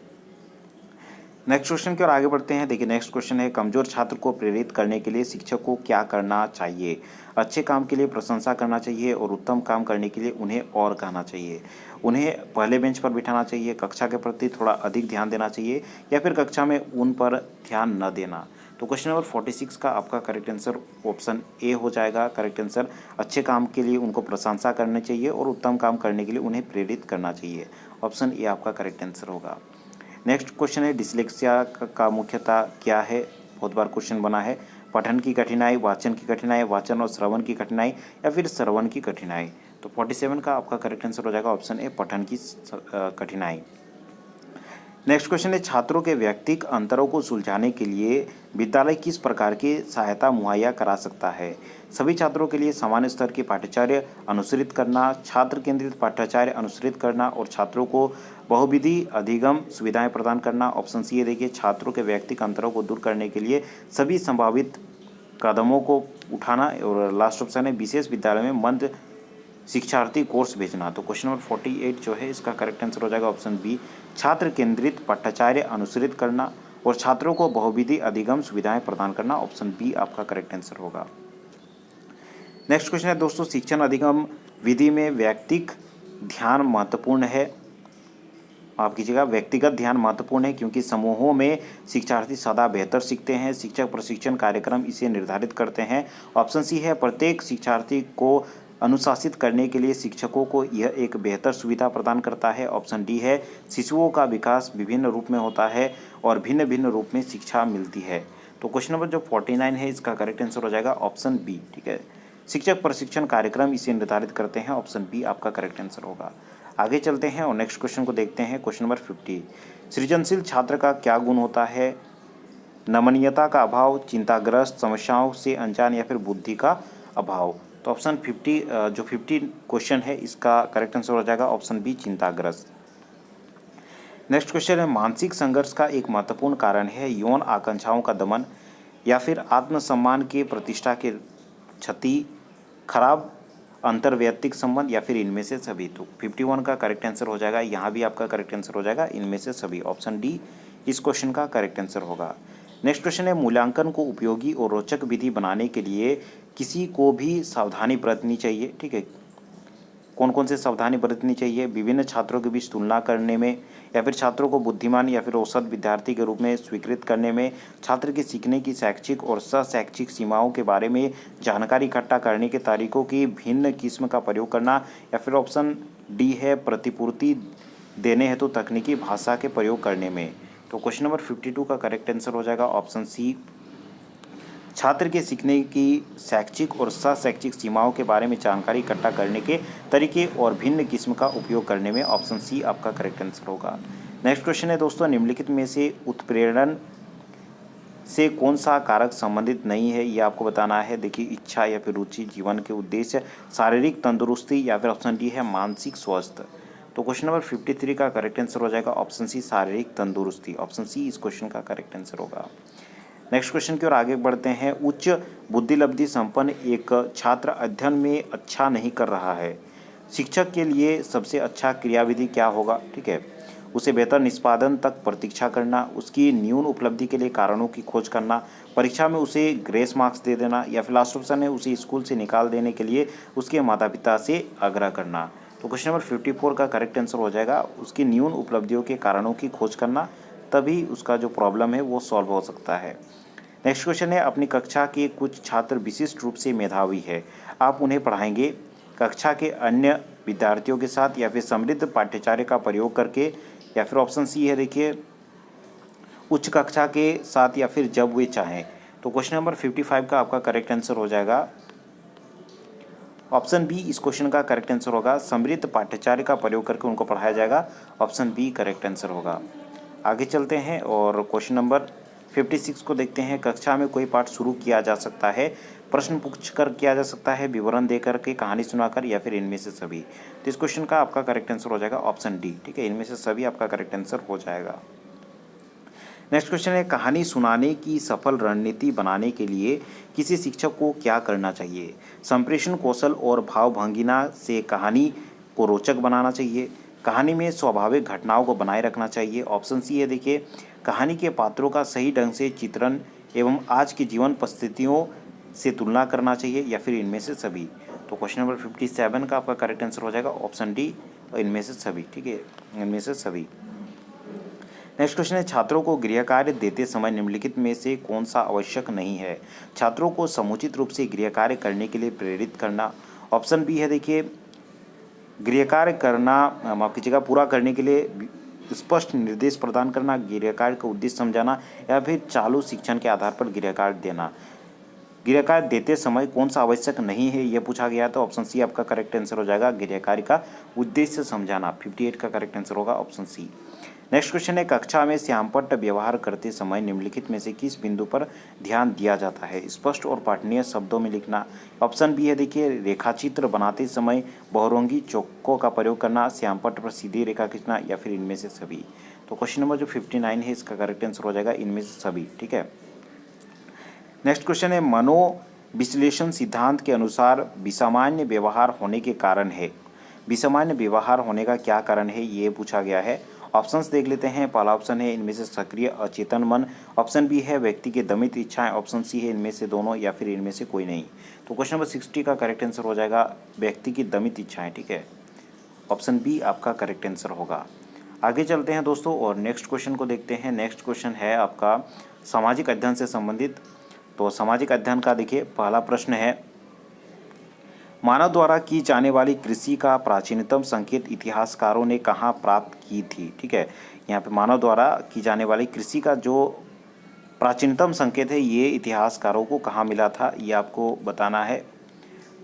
Speaker 1: नेक्स्ट क्वेश्चन की ओर आगे बढ़ते हैं। देखिए नेक्स्ट क्वेश्चन है, कमजोर छात्र को प्रेरित करने के लिए शिक्षक को क्या करना चाहिए? अच्छे काम के लिए प्रशंसा करना चाहिए और उत्तम काम करने के लिए उन्हें और कहना चाहिए। उन्हें पहले बेंच पर बिठाना चाहिए, कक्षा के प्रति थोड़ा अधिक ध्यान देना चाहिए, या फिर कक्षा में उन पर ध्यान न देना। तो क्वेश्चन नंबर 46 का आपका करेक्ट आंसर ऑप्शन ए हो जाएगा। करेक्ट आंसर अच्छे काम के लिए उनको प्रशंसा करनी चाहिए और उत्तम काम करने के लिए उन्हें प्रेरित करना चाहिए। ऑप्शन ए आपका करेक्ट आंसर होगा। नेक्स्ट क्वेश्चन है, डिसलेक्सिया का मुख्यतः क्या है? बहुत बार क्वेश्चन बना है। पठन की कठिनाई, वाचन की कठिनाई, वाचन और श्रवण की कठिनाई, या फिर श्रवण की कठिनाई। तो 47 का आपका करेक्ट आंसर हो जाएगा ऑप्शन ए, पठन की कठिनाई। नेक्स्ट क्वेश्चन है, छात्रों के व्यक्तिगत अंतरों को सुलझाने के लिए विद्यालय किस प्रकार की सहायता मुहैया करा सकता है? सभी छात्रों के लिए समान स्तर की पाठ्यचर्या अनुसरित करना, छात्र केंद्रित पाठ्यचर्या अनुसरित करना और छात्रों को बहुविधि अधिगम सुविधाएं प्रदान करना। ऑप्शन सी है देखिए छात्रों के व्यक्तिगत अंतरों को दूर करने के लिए सभी संभावित कदमों को उठाना। और लास्ट ऑप्शन है विशेष विद्यालय में मंद शिक्षार्थी कोर्स भेजना। तो क्वेश्चन नंबर 48 जो है इसका करेक्ट आंसर हो जाएगा ऑप्शन बी, छात्र केंद्रित पाठ्यचर्या अनुसरित करना और छात्रों को बहुविधि अधिगम सुविधाएं प्रदान करना। ऑप्शन बी आपका करेक्ट आंसर होगा। नेक्स्ट क्वेश्चन है दोस्तों, शिक्षण अधिगम विधि में व्यक्तिगत ध्यान महत्वपूर्ण है। माफ कीजिएगा, व्यक्तिगत ध्यान महत्वपूर्ण है क्योंकि समूहों में शिक्षार्थी सदा बेहतर सीखते हैं। शिक्षक प्रशिक्षण कार्यक्रम इसे निर्धारित करते हैं। ऑप्शन सी है प्रत्येक शिक्षार्थी को अनुशासित करने के लिए शिक्षकों को यह एक बेहतर सुविधा प्रदान करता है। ऑप्शन डी है शिशुओं का विकास विभिन्न रूप में होता है और भिन्न भिन्न रूप में शिक्षा मिलती है। तो क्वेश्चन नंबर जो 49 है इसका करेक्ट आंसर हो जाएगा ऑप्शन बी। ठीक है, शिक्षक प्रशिक्षण कार्यक्रम इसे निर्धारित करते हैं। ऑप्शन बी आपका करेक्ट आंसर होगा। आगे चलते हैं और नेक्स्ट क्वेश्चन को देखते हैं। क्वेश्चन नंबर 50, सृजनशील छात्र का क्या गुण होता है? नमनीयता का अभाव, चिंताग्रस्त, समस्याओं से अनजान, या फिर बुद्धि का अभाव। तो ऑप्शन 50 क्वेश्चन है इसका करेक्ट आंसर हो जाएगा ऑप्शन बी, चिंताग्रस्त। नेक्स्ट क्वेश्चन है, मानसिक संघर्ष का एक महत्वपूर्ण कारण है यौन आकांक्षाओं का दमन, या फिर आत्मसम्मान के प्रतिष्ठा के क्षति, खराब अंतर्वैयक्तिक संबंध, या फिर इनमें से सभी। तो 51 का करेक्ट आंसर हो जाएगा, यहाँ भी आपका करेक्ट आंसर हो जाएगा इनमें से सभी। ऑप्शन डी इस क्वेश्चन का करेक्ट आंसर होगा। नेक्स्ट क्वेश्चन है, मूल्यांकन को उपयोगी और रोचक विधि बनाने के लिए किसी को भी सावधानी बरतनी चाहिए। ठीक है, कौन कौन से सावधानी बरतनी चाहिए? विभिन्न छात्रों के बीच तुलना करने में, या फिर छात्रों को बुद्धिमान या फिर औसत विद्यार्थी के रूप में स्वीकृत करने में, छात्र के सीखने की शैक्षिक और सशैक्षिक सीमाओं के बारे में जानकारी इकट्ठा करने के तरीकों की भिन्न किस्म का प्रयोग करना, या फिर ऑप्शन डी है प्रतिपूर्ति देने हेतु तकनीकी भाषा के प्रयोग करने में। तो क्वेश्चन नंबर 52 का करेक्ट आंसर हो जाएगा ऑप्शन सी, छात्र के सीखने की शैक्षिक और सशैक्षिक सीमाओं के बारे में जानकारी इकट्ठा करने के तरीके और भिन्न किस्म का उपयोग करने में। ऑप्शन सी आपका करेक्ट आंसर होगा। नेक्स्ट क्वेश्चन है दोस्तों, निम्नलिखित में से उत्प्रेरण से कौन सा कारक संबंधित नहीं है, ये आपको बताना है। देखिए इच्छा या फिर रुचि, जीवन के उद्देश्य, शारीरिक तंदुरुस्ती, या फिर ऑप्शन डी है मानसिक स्वास्थ्य। तो क्वेश्चन नंबर 53 का करेक्ट आंसर हो जाएगा ऑप्शन सी, शारीरिक तंदुरुस्ती। ऑप्शन सी इस क्वेश्चन का करेक्ट आंसर होगा। नेक्स्ट क्वेश्चन की ओर आगे बढ़ते हैं, उच्च बुद्धिलब्धि संपन्न एक छात्र अध्ययन में अच्छा नहीं कर रहा है, शिक्षक के लिए सबसे अच्छा क्रियाविधि क्या होगा? ठीक है, उसे बेहतर निष्पादन तक प्रतीक्षा करना, उसकी न्यून उपलब्धि के लिए कारणों की खोज करना, परीक्षा में उसे ग्रेस मार्क्स दे देना, या फिर लास्ट ऑप्शन है उसे स्कूल से निकाल देने के लिए उसके माता पिता से आग्रह करना। तो क्वेश्चन नंबर 54 का करेक्ट आंसर हो जाएगा उसकी न्यून उपलब्धियों के कारणों की खोज करना, तभी उसका जो प्रॉब्लम है वो सॉल्व हो सकता है। नेक्स्ट क्वेश्चन है, अपनी कक्षा के कुछ छात्र विशिष्ट रूप से मेधावी है, आप उन्हें पढ़ाएंगे कक्षा के अन्य विद्यार्थियों के साथ, या फिर समृद्ध पाठ्यचर्या का प्रयोग करके, या फिर ऑप्शन सी है देखिए उच्च कक्षा के साथ, या फिर जब वे चाहें। तो क्वेश्चन नंबर 55 का आपका करेक्ट आंसर हो जाएगा ऑप्शन बी इस क्वेश्चन का करेक्ट आंसर होगा। समृद्ध पाठ्यचर्या का प्रयोग करके उनको पढ़ाया जाएगा। ऑप्शन बी करेक्ट आंसर होगा। आगे चलते हैं और क्वेश्चन नंबर 56 को देखते हैं। कक्षा में कोई पाठ शुरू किया जा सकता है, प्रश्न पूछकर किया जा सकता है, विवरण देकर के, कहानी सुनाकर, या फिर इनमें से सभी। तो इस क्वेश्चन का आपका करेक्ट आंसर हो जाएगा ऑप्शन डी। ठीक है, इनमें से सभी आपका करेक्ट आंसर हो जाएगा। नेक्स्ट क्वेश्चन है, कहानी सुनाने की सफल रणनीति बनाने के लिए किसी शिक्षक को क्या करना चाहिए? संप्रेषण कौशल और भावभंगिमा से कहानी को रोचक बनाना चाहिए, कहानी में स्वाभाविक घटनाओं को बनाए रखना चाहिए। ऑप्शन सी है, देखिए, कहानी के पात्रों का सही ढंग से चित्रण एवं आज की जीवन परिस्थितियों से तुलना करना चाहिए, या फिर इनमें से सभी। तो क्वेश्चन नंबर 57 का आपका करेक्ट आंसर हो जाएगा ऑप्शन डी, इनमें से सभी। ठीक है, इनमें से सभी। नेक्स्ट क्वेश्चन है, छात्रों को गृह कार्य देते समय निम्नलिखित में से कौन सा आवश्यक नहीं है? छात्रों को समुचित रूप से गृह कार्य करने के लिए प्रेरित करना। ऑप्शन बी है, देखिए, गृह कार्य करना, माफ कीजिएगा, पूरा करने के लिए स्पष्ट निर्देश प्रदान करना, गृह कार्य का उद्देश्य समझाना, या फिर चालू शिक्षण के आधार पर गृह कार्य देना। गृह कार्य देते समय कौन सा आवश्यक नहीं है यह पूछा गया, तो ऑप्शन सी आपका करेक्ट आंसर हो जाएगा। गृह कार्य का उद्देश्य समझाना, 58 का करेक्ट आंसर होगा ऑप्शन सी। नेक्स्ट क्वेश्चन है, कक्षा में श्यामपट्ट व्यवहार करते समय निम्नलिखित में से किस बिंदु पर ध्यान दिया जाता है? स्पष्ट और पठनीय शब्दों में लिखना। ऑप्शन बी है, देखिए, रेखाचित्र बनाते समय बहुरंगी चौकों का प्रयोग करना, श्यामपट्ट पर सीधी रेखा खींचना, या फिर इनमें से सभी। तो क्वेश्चन नंबर जो 59 है इसका करेक्ट आंसर हो जाएगा इनमें से सभी। ठीक है, नेक्स्ट क्वेश्चन है, मनोविश्लेषण सिद्धांत के अनुसार विसामान्य व्यवहार होने के कारण है। विसामान्य व्यवहार होने का क्या कारण है ये पूछा गया है। ऑप्शंस देख लेते हैं। पहला ऑप्शन है, इनमें से सक्रिय अचेतन मन। ऑप्शन बी है, व्यक्ति की दमित इच्छाएं। ऑप्शन सी है, इनमें से दोनों, या फिर इनमें से कोई नहीं। तो क्वेश्चन नंबर 60 का करेक्ट आंसर हो जाएगा व्यक्ति की दमित इच्छाएं। ठीक है, ऑप्शन बी आपका करेक्ट आंसर होगा। आगे चलते हैं दोस्तों और नेक्स्ट क्वेश्चन को देखते हैं। नेक्स्ट क्वेश्चन है आपका सामाजिक अध्ययन से संबंधित। तो सामाजिक अध्ययन का देखिए पहला प्रश्न है, मानव द्वारा की जाने वाली कृषि का प्राचीनतम संकेत इतिहासकारों ने कहाँ प्राप्त की थी? ठीक है, यहाँ पे मानव द्वारा की जाने वाली कृषि का जो प्राचीनतम संकेत है ये इतिहासकारों को कहाँ मिला था ये आपको बताना है।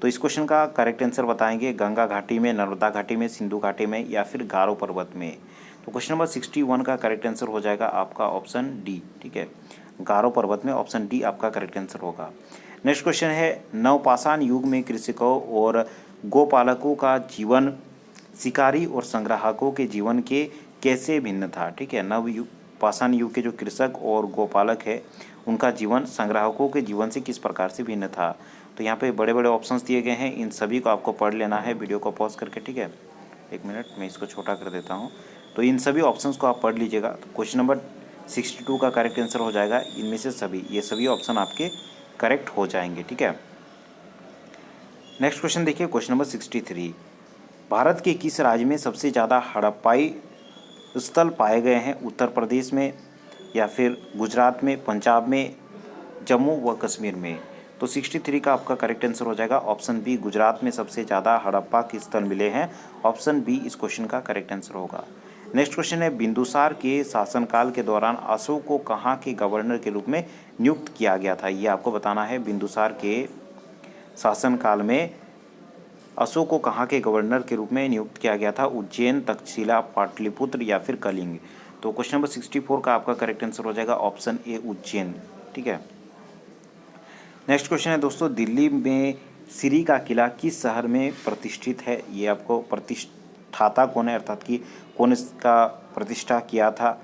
Speaker 1: तो इस क्वेश्चन का करेक्ट आंसर बताएंगे, गंगा घाटी में, नर्मदा घाटी में, सिंधु घाटी में, या फिर गारो पर्वत में। तो क्वेश्चन नंबर 61 का करेक्ट आंसर हो जाएगा आपका ऑप्शन डी। ठीक है, गारो पर्वत में, ऑप्शन डी आपका करेक्ट आंसर होगा। नेक्स्ट क्वेश्चन है, नवपाषाण युग में कृषकों और गोपालकों का जीवन शिकारी और संग्राहकों के जीवन के कैसे भिन्न था? ठीक है, पाषाण युग के जो कृषक और गोपालक है उनका जीवन संग्राहकों के जीवन से किस प्रकार से भिन्न था? तो यहाँ पे बड़े बड़े ऑप्शंस दिए गए हैं, इन सभी को आपको पढ़ लेना है वीडियो को पॉज करके। ठीक है, एक मिनट मैं इसको छोटा कर देता हूँ। तो इन सभी ऑप्शंस को आप पढ़ लीजिएगा। तो क्वेश्चन नंबर 62 का करेक्ट आंसर हो जाएगा इनमें से सभी। ये सभी ऑप्शन आपके करेक्ट हो जाएंगे। ठीक है, नेक्स्ट क्वेश्चन देखिए, क्वेश्चन नंबर 63, भारत के किस राज्य में सबसे ज़्यादा हड़प्पाई स्थल पाए गए हैं? उत्तर प्रदेश में, या फिर गुजरात में, पंजाब में, जम्मू व कश्मीर में? तो 63 का आपका करेक्ट आंसर हो जाएगा ऑप्शन बी, गुजरात में सबसे ज़्यादा हड़प्पा के स्थल मिले हैं। ऑप्शन बी इस क्वेश्चन का करेक्ट आंसर होगा। नेक्स्ट क्वेश्चन है, बिंदुसार के शासनकाल के दौरान अशोक को कहाँ के गवर्नर के रूप में नियुक्त किया गया था? ये आपको बताना है। बिंदुसार के शासनकाल में अशोक को कहाँ के गवर्नर के रूप में नियुक्त किया गया था? उज्जैन, तक्षशिला, पाटलिपुत्र, या फिर कलिंग? तो क्वेश्चन नंबर 64 का आपका करेक्ट आंसर हो जाएगा ऑप्शन ए, उज्जैन। ठीक है, नेक्स्ट क्वेश्चन है दोस्तों, दिल्ली में सिरी का किला किस शहर में प्रतिष्ठित है? ये आपको प्रतिष्ठाता कौन है, अर्थात कि कौन इसका प्रतिष्ठा किया था?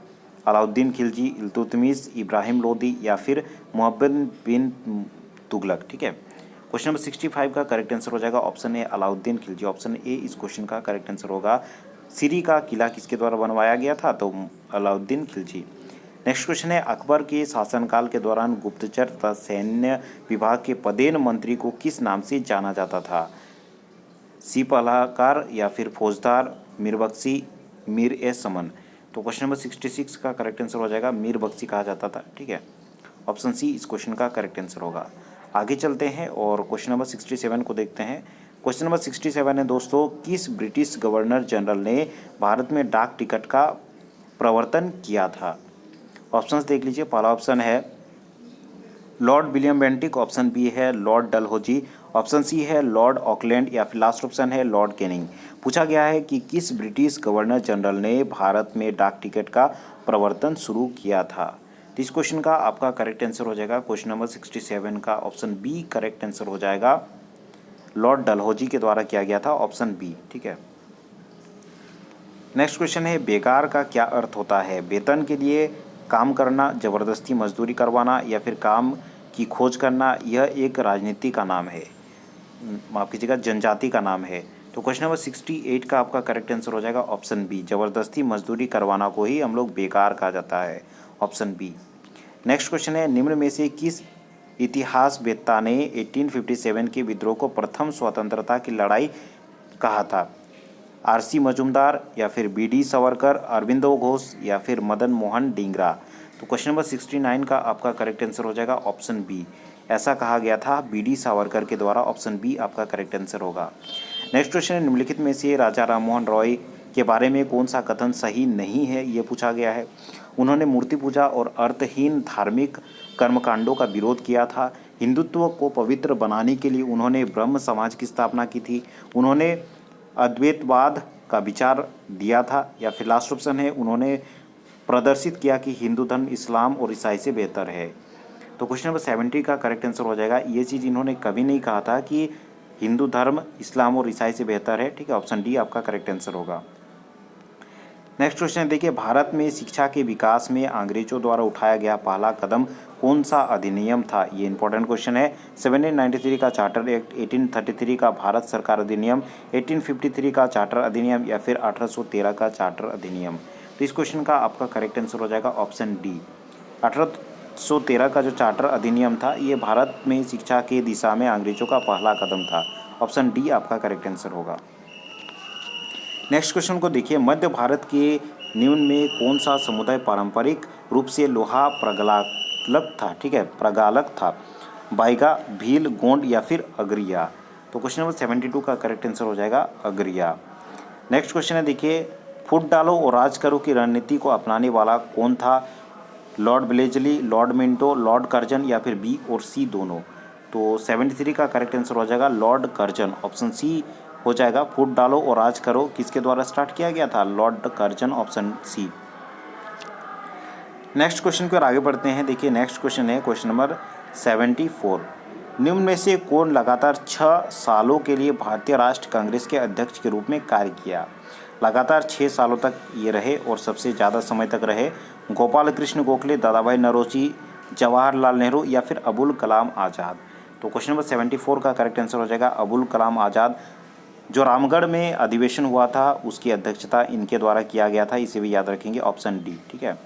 Speaker 1: अलाउद्दीन खिलजी, इल्तुतमिश, इब्राहिम लोदी, या फिर मोहम्मद बिन तुगलक? ठीक है, क्वेश्चन नंबर 65 का करेक्ट आंसर हो जाएगा option A, Alauddin Khilji. Option A इस क्वेश्चन का करेक्ट आंसर होगा। सिरी का किला किसके द्वारा बनवाया गया था? तो अलाउद्दीन खिलजी। नेक्स्ट क्वेश्चन है, अकबर के शासनकाल के दौरान गुप्तचर तथा सैन्य विभाग के पदेन मंत्री को किस नाम से जाना जाता था? सिपहलाकार, या फिर फौजदार, मीर बख्शी, मीर ए समन? तो क्वेश्चन नंबर 66 का करेक्ट आंसर हो जाएगा मीर बख्शी कहा जाता था। ठीक है, ऑप्शन सी इस क्वेश्चन का करेक्ट आंसर होगा। आगे चलते हैं और क्वेश्चन नंबर 67 को देखते हैं। क्वेश्चन नंबर 67 है दोस्तों, किस ब्रिटिश गवर्नर जनरल ने भारत में डाक टिकट का प्रवर्तन किया था? ऑप्शंस देख लीजिए। पहला ऑप्शन है Lord William Bentinck, option B है लॉर्ड डलहौजी, ऑप्शन सी है लॉर्ड ऑकलैंड या फिर लास्ट ऑप्शन है लॉर्ड कैनिंग। पूछा गया है कि किस ब्रिटिश गवर्नर जनरल ने भारत में डाक टिकट का प्रवर्तन शुरू किया था। तो इस क्वेश्चन का आपका करेक्ट आंसर हो जाएगा क्वेश्चन नंबर 67 का ऑप्शन बी करेक्ट आंसर हो जाएगा। लॉर्ड डलहौजी के द्वारा किया गया था, ऑप्शन बी। ठीक है, नेक्स्ट क्वेश्चन है बेकार का क्या अर्थ होता है। वेतन के लिए काम करना, ज़बरदस्ती मजदूरी करवाना या फिर काम की खोज करना। यह एक राजनीति का नाम है, माफ़ कीजिएगा जनजाति का नाम है। तो क्वेश्चन नंबर 68 का आपका करेक्ट आंसर हो जाएगा ऑप्शन बी। ज़बरदस्ती मजदूरी करवाना को ही हम लोग बेकार कहा जाता है, ऑप्शन बी। नेक्स्ट क्वेश्चन है निम्न में से किस इतिहासवेत्ता ने 1857 के विद्रोह को प्रथम स्वतंत्रता की लड़ाई कहा था। आरसी मजूमदार या फिर बीडी सावरकर, अरविंदो घोष या फिर मदन मोहन डिंगरा। तो क्वेश्चन नंबर 69 का आपका करेक्ट आंसर हो जाएगा ऑप्शन बी। ऐसा कहा गया था बीडी सावरकर के द्वारा, ऑप्शन बी आपका करेक्ट आंसर होगा। नेक्स्ट क्वेश्चन है निम्नलिखित में से राजा राममोहन रॉय के बारे में कौन सा कथन सही नहीं है, ये पूछा गया है। उन्होंने मूर्ति पूजा और अर्थहीन धार्मिक कर्मकांडों का विरोध किया था। हिंदुत्व को पवित्र बनाने के लिए उन्होंने ब्रह्म समाज की स्थापना की थी। उन्होंने अद्वैतवाद का विचार दिया था, या फिर लास्ट ऑप्शन है उन्होंने प्रदर्शित किया कि हिंदू धर्म इस्लाम और ईसाई से बेहतर है। तो क्वेश्चन नंबर 70 का करेक्ट आंसर हो जाएगा ये चीज़ इन्होंने कभी नहीं कहा था कि हिंदू धर्म इस्लाम और ईसाई से बेहतर है। ठीक है, ऑप्शन डी आपका करेक्ट आंसर होगा। नेक्स्ट क्वेश्चन देखिए भारत में शिक्षा के विकास में अंग्रेजों द्वारा उठाया गया पहला कदम कौन सा अधिनियम था। ये इंपॉर्टेंट क्वेश्चन है। 1793 का चार्टर एक्ट, 1833 का भारत सरकार अधिनियम, 1853 का चार्टर अधिनियम या फिर 1813 का चार्टर अधिनियम। तो इस क्वेश्चन का आपका करेक्ट आंसर हो जाएगा ऑप्शन डी। 1813 का जो चार्टर अधिनियम था ये भारत में शिक्षा के दिशा में अंग्रेजों का पहला कदम था, ऑप्शन डी आपका करेक्ट आंसर होगा। नेक्स्ट क्वेश्चन को देखिए मध्य भारत के निम्न में कौन सा समुदाय पारंपरिक रूप से लोहा प्रगलालक था। ठीक है, प्रगालक था। बाइगा, भील, गोंड या फिर अगरिया। तो क्वेश्चन नंबर 72 का करेक्ट आंसर हो जाएगा अगरिया। नेक्स्ट क्वेश्चन है देखिए फूट डालो और राज करो की रणनीति को अपनाने वाला कौन था। Lord ब्लेजली, Lord Minto, Lord Curzon या फिर बी और सी दोनों। तो 73 का करेक्ट आंसर हो जाएगा लॉर्ड कर्जन, ऑप्शन सी हो जाएगा। फूट डालो और राज करो किसके द्वारा स्टार्ट किया गया था, Lord Curzon, option C. Next question की ओर आगे बढ़ते हैं। देखिए नेक्स्ट क्वेश्चन है क्वेश्चन नंबर 74। निम्न में से कौन लगातार 6 सालों के लिए भारतीय राष्ट्र कांग्रेस के अध्यक्ष के रूप में कार्य किया। लगातार 6 सालों तक ये रहे और सबसे ज़्यादा समय तक रहे। गोपाल कृष्ण गोखले, दादाभाई नौरोजी, जवाहरलाल नेहरू या फिर अबुल कलाम आज़ाद। तो क्वेश्चन नंबर 74 का करेक्ट आंसर हो जाएगा अबुल कलाम आज़ाद। जो रामगढ़ में अधिवेशन हुआ था उसकी अध्यक्षता इनके द्वारा किया गया था, इसे भी याद रखेंगे, ऑप्शन डी। ठीक है,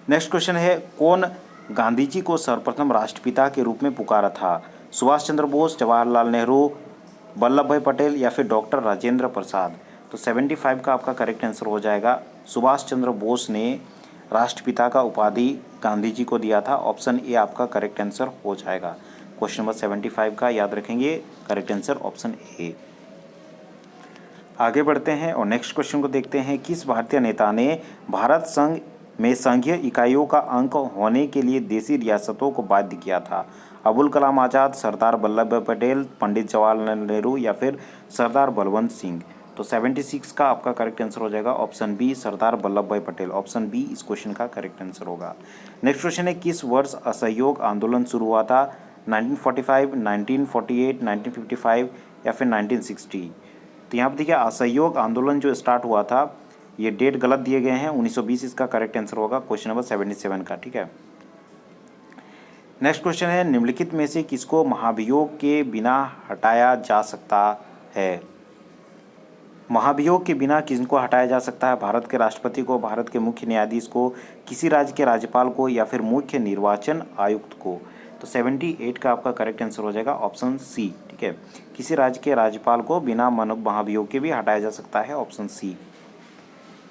Speaker 1: नेक्स्ट क्वेश्चन है कौन गांधी जी को सर्वप्रथम राष्ट्रपिता के रूप में पुकारा था। सुभाष चंद्र बोस, जवाहरलाल नेहरू, वल्लभ भाई पटेल या फिर डॉक्टर राजेंद्र प्रसाद। तो 75 का आपका करेक्ट आंसर हो जाएगा सुभाष चंद्र बोस ने राष्ट्रपिता का उपाधि गांधी जी को दिया था, ऑप्शन ए आपका करेक्ट आंसर हो जाएगा। क्वेश्चन नंबर 75 का याद रखेंगे करेक्ट आंसर ऑप्शन ए। आगे बढ़ते हैं और नेक्स्ट क्वेश्चन को देखते हैं। किस भारतीय नेता ने भारत संघ में संघीय इकाइयों का अंग होने के लिए देशी रियासतों को बाध्य किया था। अबुल कलाम आज़ाद, सरदार वल्लभ भाई पटेल, पंडित जवाहरलाल नेहरू या फिर सरदार बलवंत सिंह। तो 76 का आपका करेक्ट आंसर हो जाएगा ऑप्शन बी, सरदार वल्लभ भाई पटेल, ऑप्शन बी इस क्वेश्चन का करेक्ट आंसर होगा। नेक्स्ट क्वेश्चन है किस वर्ष असहयोग आंदोलन शुरू हुआ था। 1945, 1948, 1955 या फिर 1960। तो यहाँ पर देखिए असहयोग आंदोलन जो स्टार्ट हुआ था, ये डेट गलत दिए गए हैं, 1920 इसका करेक्ट आंसर होगा क्वेश्चन नंबर 77 का। ठीक है, नेक्स्ट क्वेश्चन है निम्नलिखित में से किसको महाभियोग के बिना हटाया जा सकता है। महाभियोग के बिना किसको हटाया जा सकता है। भारत के राष्ट्रपति को, भारत के मुख्य न्यायाधीश को, किसी राज्य के राज्यपाल को या फिर मुख्य निर्वाचन आयुक्त को। तो 78 का आपका करेक्ट आंसर हो जाएगा ऑप्शन सी। ठीक है, किसी राज्य के राज्यपाल को बिना महाभियोग के भी हटाया जा सकता है, ऑप्शन सी।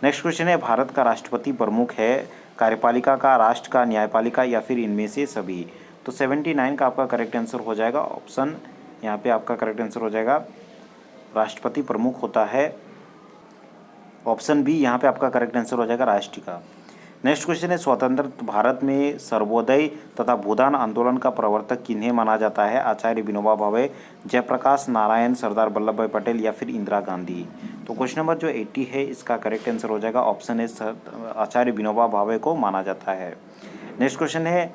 Speaker 1: नेक्स्ट क्वेश्चन है भारत का राष्ट्रपति प्रमुख है कार्यपालिका का, राष्ट्र का, न्यायपालिका या फिर इनमें से सभी। तो 79 का आपका करेक्ट आंसर हो जाएगा ऑप्शन, यहाँ पे आपका करेक्ट आंसर हो जाएगा राष्ट्रपति प्रमुख होता है, ऑप्शन बी यहाँ पे आपका करेक्ट आंसर हो जाएगा राष्ट्र का। नेक्स्ट क्वेश्चन है स्वतंत्र भारत में सर्वोदय तथा भूदान आंदोलन का प्रवर्तक किन्हें माना जाता है? आचार्य विनोबा भावे, जयप्रकाश नारायण, सरदार वल्लभ भाई पटेल या फिर इंदिरा गांधी। तो क्वेश्चन नंबर जो 80 है इसका करेक्ट आंसर हो जाएगा ऑप्शन ए, आचार्य विनोबा भावे को माना जाता है। नेक्स्ट क्वेश्चन है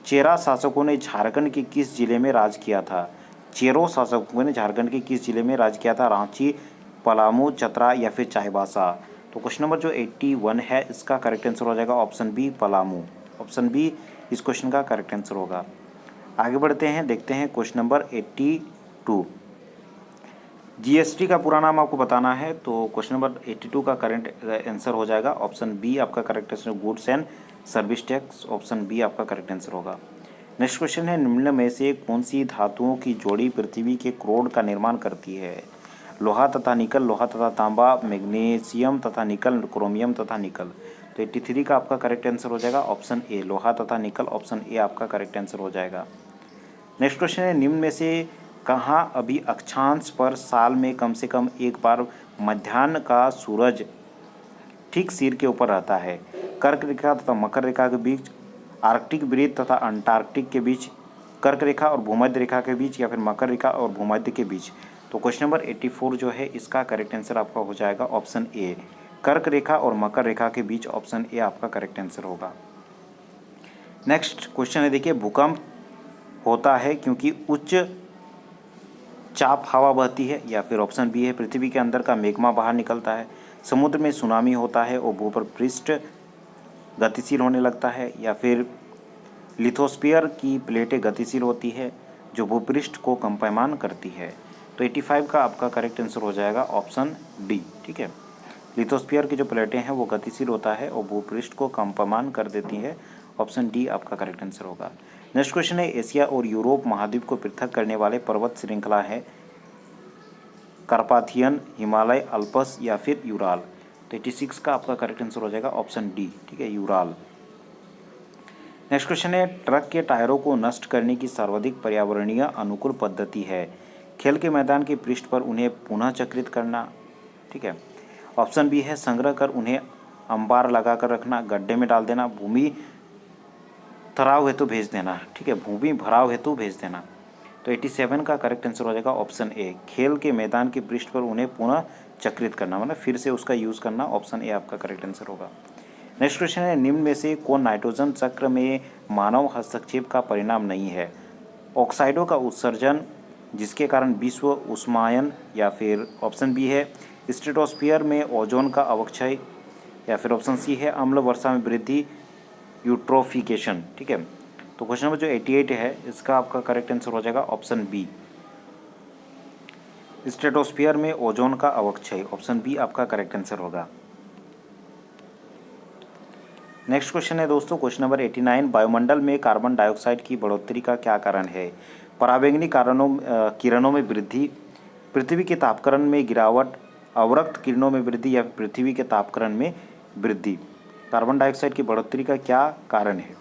Speaker 1: चेरा शासकों ने झारखंड के किस जिले में राज किया था? चेरो शासकों ने झारखंड के किस जिले में राज किया था? रांची, पलामू, चतरा या फिर चाईबासा। तो क्वेश्चन नंबर जो 81 है इसका करेक्ट आंसर हो जाएगा option B, Palamu. Option B इस क्वेश्चन का करेक्ट आंसर होगा। आगे बढ़ते हैं, देखते हैं क्वेश्चन नंबर 82। जीएसटी का पूरा नाम आपको बताना है, तो क्वेश्चन नंबर 82 का करेक्ट आंसर हो जाएगा ऑप्शन बी आपका correct answer, goods and service tax. Option B आपका करेक्ट आंसर होगा। नेक्स्ट क्वेश्चन है निम्न में से कौन सी धातुओं की जोड़ी पृथ्वी के क्रोड का निर्माण करती है? लोहा तथा निकल, लोहा तथा तांबा, मैग्नीशियम तथा निकल, क्रोमियम तथा निकल। तो 83 का आपका करेक्ट आंसर हो जाएगा ऑप्शन ए, लोहा तथा निकल। ऑप्शन ए आपका करेक्ट आंसर हो जाएगा। नेक्स्ट क्वेश्चन है निम्न में से कहाँ अभी अक्षांश पर साल में कम से कम एक बार मध्याह्न का सूरज ठीक सिर के ऊपर रहता है? कर्क रेखा तथा मकर रेखा के बीच, आर्कटिक वृत्त तथा अंटार्कटिक के बीच, कर्क रेखा और भूमध्य रेखा के बीच या फिर मकर रेखा और भूमध्य के बीच। तो क्वेश्चन नंबर 84 जो है इसका करेक्ट आंसर आपका हो जाएगा ऑप्शन ए, कर्क रेखा और मकर रेखा के बीच। ऑप्शन ए आपका करेक्ट आंसर होगा। नेक्स्ट क्वेश्चन है, देखिए भूकंप होता है क्योंकि उच्च चाप हवा बहती है, या फिर ऑप्शन बी है पृथ्वी के अंदर का मैग्मा बाहर निकलता है, समुद्र में सुनामी होता है और भूपृष्ठ गतिशील होने लगता है, या फिर लिथोस्फीयर की प्लेटें गतिशील होती है जो भूपृष्ठ को कंपमान करती है। तो 85 का आपका करेक्ट आंसर हो जाएगा ऑप्शन डी। ठीक है, लिथोस्फीयर की जो प्लेटें हैं वो गतिशील होता है और भूपृष्ठ को कंपमान कर देती है। ऑप्शन डी आपका करेक्ट आंसर होगा। नेक्स्ट क्वेश्चन है एशिया और यूरोप महाद्वीप को पृथक करने वाले पर्वत श्रृंखला है? कार्पाथियन, हिमालय, अल्पस या फिर यूराल। तो 86 का आपका करेक्ट आंसर हो जाएगा ऑप्शन डी। ठीक है, यूराल। नेक्स्ट क्वेश्चन है ट्रक के टायरों को नष्ट करने की सर्वाधिक पर्यावरणीय अनुकूल पद्धति है? खेल के मैदान के पृष्ठ पर उन्हें पुनः चक्रित करना। ठीक है, ऑप्शन बी है संग्रह कर उन्हें अंबार लगा कर रखना, गड्ढे में डाल देना, भूमि भराव हेतु भेज देना। ठीक है, भूमि भराव हेतु भेज देना। तो 87 का करेक्ट आंसर हो जाएगा ऑप्शन ए, खेल के मैदान के पृष्ठ पर उन्हें पुनः चक्रित करना, मतलब फिर से उसका यूज़ करना। ऑप्शन ए आपका करेक्ट आंसर होगा। नेक्स्ट क्वेश्चन है निम्न में से कौन नाइट्रोजन चक्र में मानव हस्तक्षेप का परिणाम नहीं है? ऑक्साइडों का उत्सर्जन जिसके कारण विश्व उष्मायन, या फिर ऑप्शन बी है स्ट्रेटोस्फीयर में ओजोन का अवक्षय, या फिर ऑप्शन सी है अम्ल वर्षा में वृद्धि, यूट्रोफिकेशन। ठीक है, तो क्वेश्चन नंबर जो 88 है इसका आपका करेक्ट आंसर हो जाएगा ऑप्शन बी, स्ट्रेटोस्फीयर में ओजोन का अवक्षय। ऑप्शन बी आपका करेक्ट आंसर होगा। नेक्स्ट क्वेश्चन है दोस्तों क्वेश्चन नंबर 89, वायुमंडल में कार्बन डाइऑक्साइड की बढ़ोतरी का क्या कारण है? पराबैंगनी किरणों में वृद्धि, पृथ्वी के तापक्रम में गिरावट, अवरक्त किरणों में वृद्धि या पृथ्वी के तापक्रम में वृद्धि। कार्बन डाइऑक्साइड की बढ़ोतरी का क्या कारण है?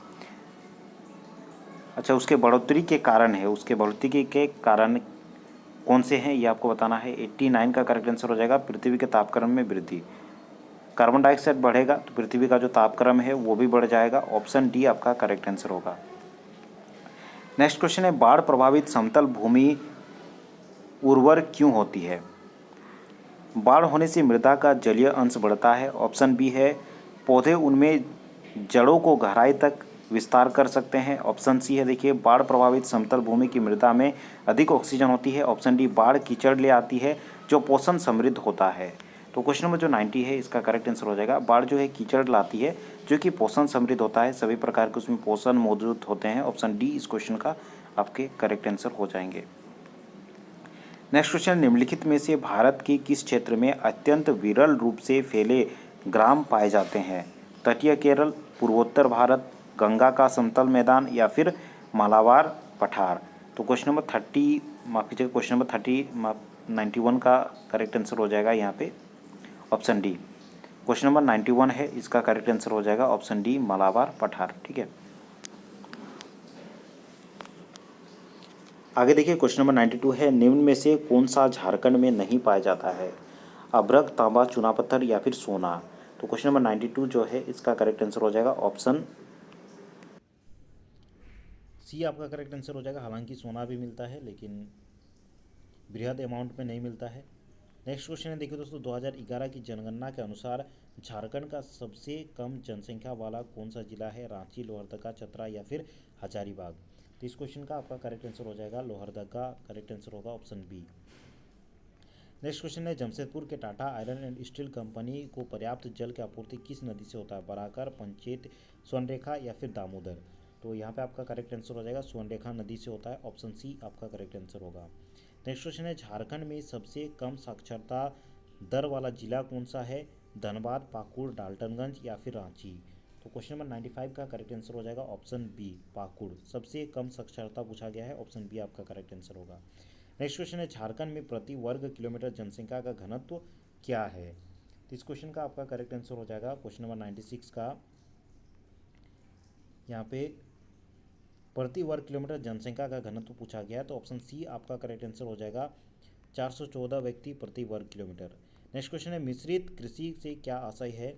Speaker 1: अच्छा, उसके बढ़ोतरी के कारण है, उसके बढ़ोतरी के कारण कौन से हैं ये आपको बताना है। 89 का करेक्ट आंसर हो जाएगा पृथ्वी के तापक्रम में वृद्धि। कार्बन डाइऑक्साइड बढ़ेगा तो पृथ्वी का जो तापक्रम है वो भी बढ़ जाएगा। ऑप्शन डी आपका करेक्ट आंसर होगा। नेक्स्ट क्वेश्चन है बाढ़ प्रभावित समतल भूमि उर्वर क्यों होती है? बाढ़ होने से मृदा का जलीय अंश बढ़ता है। ऑप्शन बी है पौधे उनमें जड़ों को गहराई तक विस्तार कर सकते हैं। ऑप्शन सी है देखिए बाढ़ प्रभावित समतल भूमि की मृदा में अधिक ऑक्सीजन होती है। ऑप्शन डी बाढ़ कीचड़ ले आती है जो पोषण समृद्ध होता है। तो क्वेश्चन नंबर जो 90 है इसका करेक्ट आंसर हो जाएगा बाढ़ जो है कीचड़ लाती है जो कि पोषण समृद्ध होता है, सभी प्रकार के उसमें पोषण मौजूद होते हैं। ऑप्शन डी इस क्वेश्चन का आपके करेक्ट आंसर हो जाएंगे। नेक्स्ट क्वेश्चन, निम्नलिखित में से भारत के किस क्षेत्र में अत्यंत विरल रूप से फैले ग्राम पाए जाते हैं? तटीय केरल, पूर्वोत्तर भारत, गंगा का समतल मैदान या फिर मालाबार पठार। तो क्वेश्चन नंबर 91 का करेक्ट आंसर हो जाएगा यहाँ पे ऑप्शन डी। क्वेश्चन नंबर 91 है इसका करेक्ट आंसर हो जाएगा ऑप्शन डी, मालाबार पठार। ठीक है, आगे देखिए क्वेश्चन नंबर 92 है निम्न में से कौन सा झारखंड में नहीं पाया जाता है? अभ्रक, तांबा, चूना पत्थर या फिर सोना। तो क्वेश्चन नंबर 92 जो है इसका करेक्ट आंसर हो जाएगा ऑप्शन सी आपका करेक्ट आंसर हो जाएगा। हालांकि सोना भी मिलता है लेकिन बृहद अमाउंट में नहीं मिलता है। नेक्स्ट क्वेश्चन है, देखिए दोस्तों, 2011 की जनगणना के अनुसार झारखंड का सबसे कम जनसंख्या वाला कौन सा जिला है? रांची, लोहरदगा, चतरा या फिर हजारीबाग? तो इस क्वेश्चन का आपका करेक्ट आंसर हो जाएगा लोहरदगा, करेक्ट आंसर होगा ऑप्शन बी। नेक्स्ट क्वेश्चन है, जमशेदपुर के Tata iron and steel company को पर्याप्त जल की आपूर्ति किस नदी से होता है? बराकर, पंचेत, स्वर्णरेखा या फिर दामोदर? तो यहाँ पे आपका करेक्ट आंसर हो जाएगा स्वर्णरेखा नदी से होता है, ऑप्शन सी आपका करेक्ट आंसर होगा। नेक्स्ट क्वेश्चन है, झारखंड में सबसे कम साक्षरता दर वाला जिला कौन सा है? धनबाद, पाकुड़, डाल्टनगंज या फिर रांची? तो क्वेश्चन नंबर 95 का करेक्ट आंसर हो जाएगा ऑप्शन बी, पाकुड़। सबसे कम साक्षरता पूछा गया है, ऑप्शन बी आपका करेक्ट आंसर होगा। नेक्स्ट क्वेश्चन है, झारखंड में प्रति वर्ग किलोमीटर जनसंख्या का घनत्व क्या है? तो इस क्वेश्चन का आपका करेक्ट आंसर हो जाएगा क्वेश्चन नंबर 96 का, यहाँ पे प्रति वर्ग किलोमीटर जनसंख्या का घनत्व पूछा गया है, तो ऑप्शन सी आपका करेक्ट आंसर हो जाएगा 414 व्यक्ति प्रति वर्ग किलोमीटर। नेक्स्ट क्वेश्चन है, मिश्रित कृषि से क्या आशय है?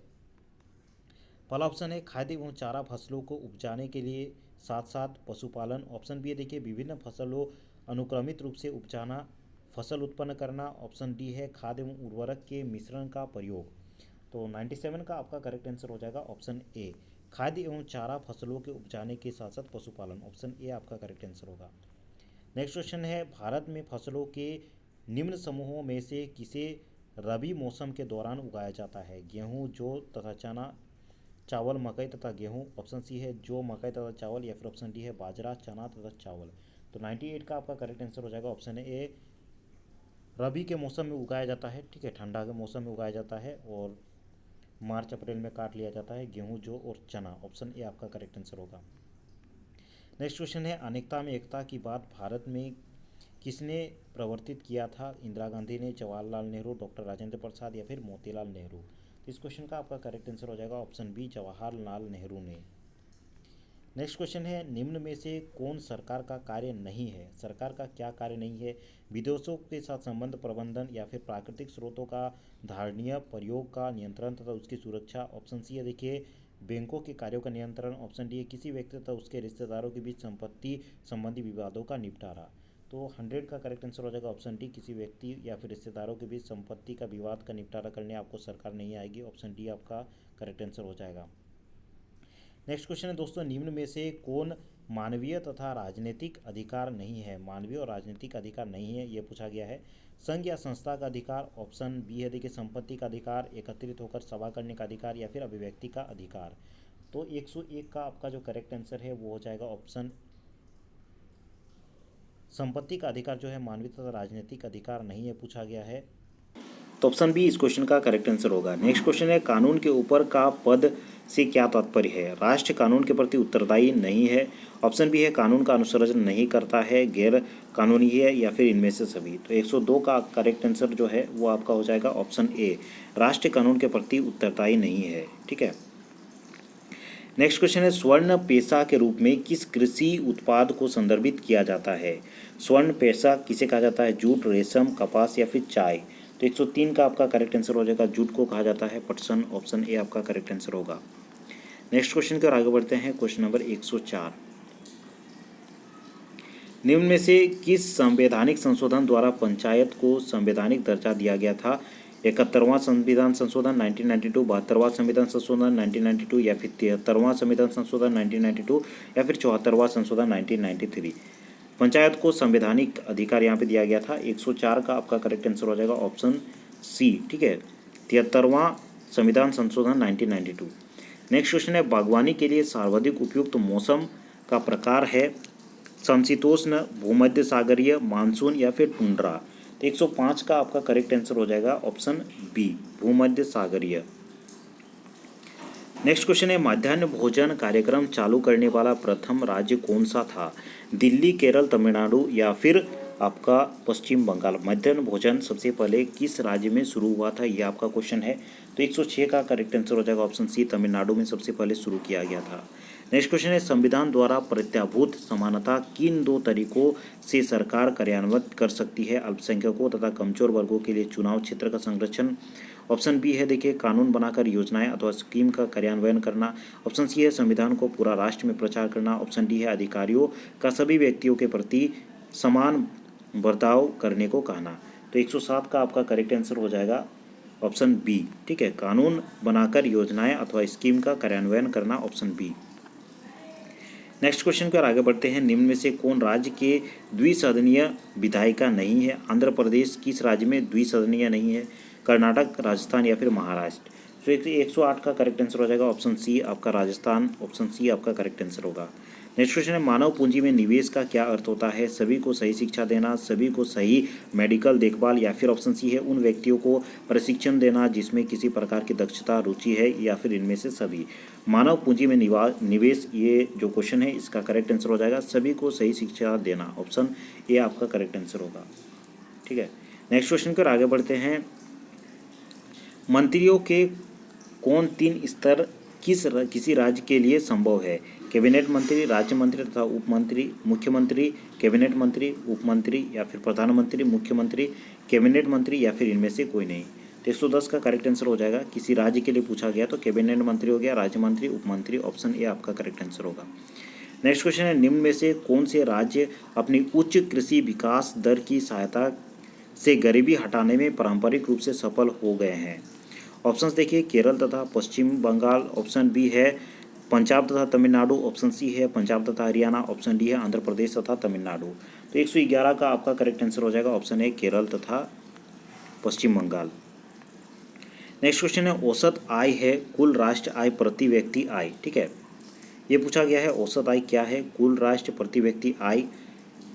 Speaker 1: पहला ऑप्शन है खाद्य एवं चारा फसलों को उपजाने के लिए साथ साथ पशुपालन। ऑप्शन बी है, देखिए, विभिन्न फसलों अनुक्रमित रूप से उपजाना, फसल उत्पन्न करना। ऑप्शन डी है खाद्य एवं उर्वरक के मिश्रण का प्रयोग। तो 97 का आपका करेक्ट आंसर हो जाएगा ऑप्शन ए, खाद्य एवं चारा फसलों के उपजाने के साथ साथ पशुपालन। ऑप्शन ए आपका करेक्ट आंसर होगा। नेक्स्ट क्वेश्चन है, भारत में फसलों के निम्न समूहों में से किसे रबी मौसम के दौरान उगाया जाता है? गेहूं, जौ तथा चना, चावल, मकई तथा गेहूं। ऑप्शन सी है जौ, मकई तथा चावल, या फिर ऑप्शन डी है बाजरा, चना तथा चावल। तो 98 का आपका करेक्ट आंसर हो जाएगा ऑप्शन ए, रबी के मौसम में उगाया जाता है। ठीक है, ठंडा के मौसम में उगाया जाता है और मार्च अप्रैल में काट लिया जाता है गेहूं, जौ और चना। ऑप्शन ए आपका करेक्ट आंसर होगा। नेक्स्ट क्वेश्चन है, अनेकता में एकता की बात भारत में किसने प्रवर्तित किया था? इंदिरा गांधी ने, जवाहरलाल नेहरू, डॉक्टर राजेंद्र प्रसाद या फिर मोतीलाल नेहरू? तो इस क्वेश्चन का आपका करेक्ट आंसर हो जाएगा ऑप्शन बी, जवाहरलाल नेहरू ने। नेक्स्ट क्वेश्चन है, निम्न में से कौन सरकार का कार्य नहीं है? सरकार का क्या कार्य नहीं है? विदेशों के साथ संबंध प्रबंधन या फिर प्राकृतिक स्रोतों का धारणीय प्रयोग का नियंत्रण तथा उसकी सुरक्षा। ऑप्शन सी है, देखिए, बैंकों के कार्यों का नियंत्रण। ऑप्शन डी है, किसी व्यक्ति तथा उसके रिश्तेदारों के बीच संपत्ति संबंधी विवादों का निपटारा। तो 100 का करेक्ट आंसर हो जाएगा ऑप्शन डी, किसी व्यक्ति या फिर रिश्तेदारों के बीच संपत्ति का विवाद का निपटारा करने आपको सरकार नहीं आएगी। ऑप्शन डी आपका करेक्ट आंसर हो जाएगा। नेक्स्ट क्वेश्चन है दोस्तों, निम्न में से कौन मानवीय तथा राजनीतिक अधिकार नहीं है? मानवीय और राजनीतिक अधिकार नहीं है, ये पूछा गया है। संघ या संस्था का अधिकार। ऑप्शन बी है, देखिए, संपत्ति का अधिकार, एकत्रित होकर सभा करने का अधिकार या फिर अभिव्यक्ति का अधिकार। तो 101 का आपका जो करेक्ट आंसर है वो हो जाएगा ऑप्शन, संपत्ति का अधिकार जो है मानवीय तथा राजनीतिक अधिकार नहीं है, पूछा गया है। तो ऑप्शन बी इस क्वेश्चन का करेक्ट आंसर होगा। नेक्स्ट क्वेश्चन है, कानून के ऊपर का पद से क्या तात्पर्य है? राष्ट्र कानून के प्रति उत्तरदायी नहीं है। ऑप्शन बी है, कानून का अनुसरण नहीं करता है, गैर कानूनी है, या फिर इनमें से सभी। तो 102 का करेक्ट आंसर जो है वो आपका हो जाएगा ऑप्शन ए, राष्ट्र कानून के प्रति उत्तरदायी नहीं है। ठीक है। नेक्स्ट क्वेश्चन है, स्वर्ण पेशा के रूप में किस कृषि उत्पाद को संदर्भित किया जाता है? स्वर्ण पेशा किसे कहा जाता है? जूट, रेशम, कपास या फिर चाय? तो 103 का आपका करेक्ट आंसर हो जाएगा, जूट को कहा जाता है, पटसन। ऑप्शन ए आपका करेक्ट आंसर होगा। नेक्स्ट क्वेश्चन की ओर आगे बढ़ते हैं, क्वेश्चन नंबर 104। निम्न में से किस संवैधानिक संशोधन द्वारा पंचायत को संवैधानिक दर्जा दिया गया था? 71वां संविधान संशोधन 1992, 72वां संविधान संशोधन 1992 या फिर 73वां संविधान संशोधन 1992 या फिर 74वां संशोधन 1993? पंचायत को संवैधानिक अधिकार यहाँ पे दिया गया था। 104 का आपका करेक्ट आंसर हो जाएगा ऑप्शन सी। ठीक है, 73वां संविधान संशोधन 1992। नेक्स्ट क्वेश्चन है, बागवानी के लिए सर्वाधिक उपयुक्त मौसम का प्रकार है? समशीतोष्ण, भूमध्य सागरीय, मानसून या फिर टुंड्रा? तो 105 का आपका करेक्ट आंसर हो जाएगा ऑप्शन बी, भूमध्य सागरीय। नेक्स्ट क्वेश्चन है, मध्याह्न भोजन कार्यक्रम चालू करने वाला प्रथम राज्य कौन सा था? दिल्ली, केरल, तमिलनाडु या फिर आपका पश्चिम बंगाल? मध्याह्न भोजन सबसे पहले किस राज्य में शुरू हुआ था, यह आपका क्वेश्चन है। तो 106 का करेक्ट आंसर हो जाएगा ऑप्शन सी, तमिलनाडु में सबसे पहले शुरू किया गया था। नेक्स्ट क्वेश्चन है, संविधान द्वारा प्रत्याभूत समानता किन दो तरीकों से सरकार कार्यान्वित कर सकती है? अल्पसंख्यकों तथा कमजोर वर्गों के लिए चुनाव क्षेत्र का संरक्षण। ऑप्शन बी है देखिए कानून बनाकर योजनाएं अथवा स्कीम का कार्यान्वयन करना। ऑप्शन सी है संविधान को पूरा राष्ट्र में प्रचार करना। ऑप्शन डी है अधिकारियों का सभी व्यक्तियों के प्रति समान बर्ताव करने को कहना। तो 107 का आपका करेक्ट आंसर हो जाएगा ऑप्शन बी। ठीक है, कानून बनाकर योजनाएं अथवा स्कीम का कार्यान्वयन करना, ऑप्शन बी। नेक्स्ट क्वेश्चन पर आगे बढ़ते हैं। निम्न में से कौन राज्य के द्विसदनीय विधायिका नहीं है? आंध्र प्रदेश किस राज्य में द्विसदनीय नहीं है? कर्नाटक, राजस्थान या फिर महाराष्ट्र? तो 108 का करेक्ट आंसर हो जाएगा ऑप्शन सी आपका राजस्थान। ऑप्शन सी आपका करेक्ट आंसर होगा। नेक्स्ट क्वेश्चन है, मानव पूंजी में निवेश का क्या अर्थ होता है? सभी को सही शिक्षा देना, सभी को सही मेडिकल देखभाल, या फिर ऑप्शन सी है उन व्यक्तियों को प्रशिक्षण देना जिसमें किसी प्रकार की दक्षता रुचि है, या फिर इनमें से सभी। मानव पूंजी में निवेश, ये जो क्वेश्चन है इसका करेक्ट आंसर हो जाएगा सभी को सही शिक्षा देना। ऑप्शन ए आपका करेक्ट आंसर होगा। ठीक है, नेक्स्ट क्वेश्चन पर आगे बढ़ते हैं। मंत्रियों के कौन तीन स्तर किसी राज्य के लिए संभव है? कैबिनेट मंत्री, राज्य मंत्री तथा उप मंत्री, मुख्यमंत्री, कैबिनेट मंत्री, उप मंत्री, या फिर प्रधानमंत्री, मुख्यमंत्री, कैबिनेट मंत्री, या फिर इनमें से कोई नहीं। तो 110 का करेक्ट आंसर हो जाएगा। किसी राज्य के लिए पूछा गया तो कैबिनेट मंत्री हो गया, राज्य मंत्री, उप मंत्री। ऑप्शन ए आपका करेक्ट आंसर होगा। नेक्स्ट क्वेश्चन है, निम्न में से कौन से राज्य अपनी उच्च कृषि विकास दर की सहायता से गरीबी हटाने में पारंपरिक रूप से सफल हो गए हैं? ऑप्शंस देखिए, केरल तथा पश्चिम बंगाल। ऑप्शन बी है पंजाब तथा तमिलनाडु। ऑप्शन सी है पंजाब तथा हरियाणा। ऑप्शन डी है आंध्र प्रदेश तथा तमिलनाडु। तो 111 का आपका करेक्ट आंसर हो जाएगा ऑप्शन ए केरल तथा पश्चिम बंगाल। नेक्स्ट क्वेश्चन है, औसत आय है कुल राष्ट्र आय प्रति व्यक्ति आय। ठीक है, ये पूछा गया है औसत आय क्या है, कुल राष्ट्र प्रति व्यक्ति आय,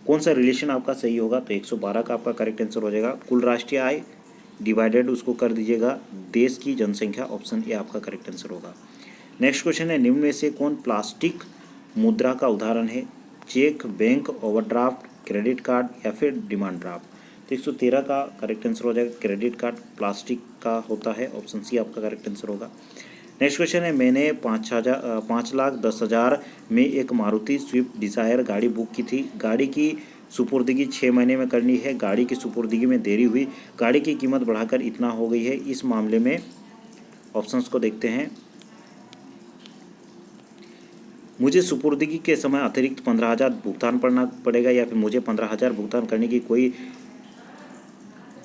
Speaker 1: कौन सा रिलेशन आपका सही होगा? तो 112 का आपका करेक्ट आंसर हो जाएगा कुल राष्ट्रीय आय डिवाइडेड उसको कर दीजिएगा देश की जनसंख्या। ऑप्शन ए आपका करेक्ट आंसर होगा। नेक्स्ट क्वेश्चन है, निम्न में से कौन प्लास्टिक मुद्रा का उदाहरण है? Cheque, bank overdraft, credit card, या फिर डिमांड ड्राफ्ट? तो 113 का करेक्ट आंसर हो जाएगा क्रेडिट कार्ड प्लास्टिक का होता है। ऑप्शन सी आपका करेक्ट आंसर होगा। नेक्स्ट क्वेश्चन है, मैंने 5,10,000 में एक मारुति स्विफ्ट डिज़ायर गाड़ी बुक की थी। गाड़ी की सुपुर्दगी 6 महीने में करनी है। गाड़ी की सुपुर्दगी में देरी हुई, गाड़ी की कीमत बढ़ाकर इतना हो गई है। इस मामले में ऑप्शंस को देखते हैं। मुझे सुपुर्दगी के समय अतिरिक्त 15,000 भुगतान करना पड़ेगा, या फिर मुझे 15,000 भुगतान करने की कोई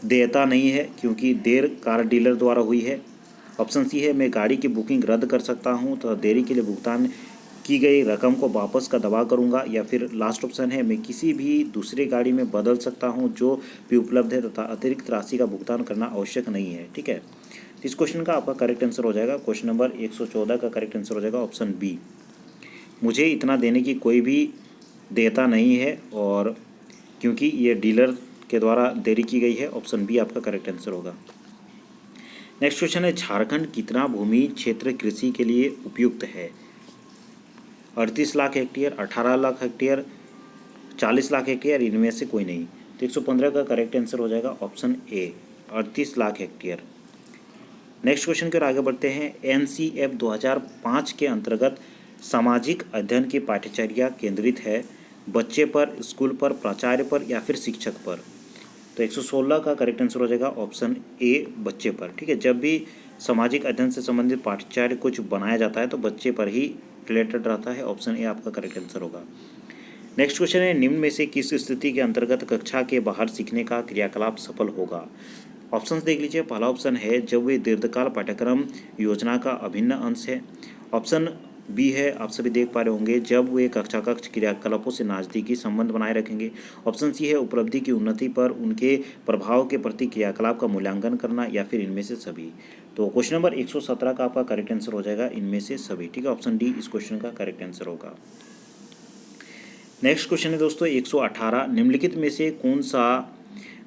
Speaker 1: देयता नहीं है क्योंकि देर कार डीलर द्वारा हुई है। ऑप्शन सी है मैं गाड़ी की बुकिंग रद्द कर सकता हूं तथा देरी के लिए भुगतान की गई रकम को वापस का दावा करूंगा, या फिर लास्ट ऑप्शन है मैं किसी भी दूसरी गाड़ी में बदल सकता हूं जो भी उपलब्ध है तथा अतिरिक्त राशि का भुगतान करना आवश्यक नहीं है। ठीक है, इस क्वेश्चन का आपका करेक्ट आंसर हो जाएगा क्वेश्चन नंबर 114 का करेक्ट आंसर हो जाएगा ऑप्शन बी। मुझे इतना देने की कोई भी देयता नहीं है और क्योंकि ये डीलर के द्वारा देरी की गई है। ऑप्शन बी आपका करेक्ट आंसर होगा। नेक्स्ट क्वेश्चन है, झारखंड कितना भूमि क्षेत्र कृषि के लिए उपयुक्त है? 38 lakh hectare, 18 lakh hectare, 40 lakh hectare, इनमें से कोई नहीं। तो 115 का करेक्ट आंसर हो जाएगा option A 38 lakh hectare. Next question की ओर आगे बढ़ते हैं। NCF 2005 के अंतर्गत सामाजिक अध्ययन की पाठ्यचर्या केंद्रित है बच्चे पर, स्कूल पर, प्राचार्य पर, या फिर शिक्षक पर? तो 116 का करेक्ट आंसर हो जाएगा ऑप्शन ए बच्चे पर। ठीक है, जब भी सामाजिक अध्ययन से संबंधित पाठ्यचर्या कुछ बनाया जाता है तो बच्चे पर ही रिलेटेड रहता है। ऑप्शन ए आपका करेक्ट आंसर होगा। नेक्स्ट क्वेश्चन है, निम्न में से किस स्थिति के अंतर्गत कक्षा के बाहर सीखने का क्रियाकलाप सफल होगा? ऑप्शंस देख लीजिए। पहला ऑप्शन है जब वे दीर्घकाल पाठ्यक्रम योजना का अभिन्न अंश है। ऑप्शन बी है, आप सभी देख पा रहे होंगे, जब वे कक्षा कक्ष क्रियाकलापों से नज़दीकी संबंध बनाए रखेंगे। ऑप्शन सी है उपलब्धि की उन्नति पर उनके प्रभाव के प्रति क्रियाकलाप का मूल्यांकन करना, या फिर इनमें से सभी। तो क्वेश्चन नंबर 117 का आपका करेक्ट आंसर हो जाएगा इनमें से सभी। ठीक है, ऑप्शन डी इस क्वेश्चन का करेक्ट आंसर होगा। नेक्स्ट क्वेश्चन है दोस्तों 118, निम्नलिखित में से कौन सा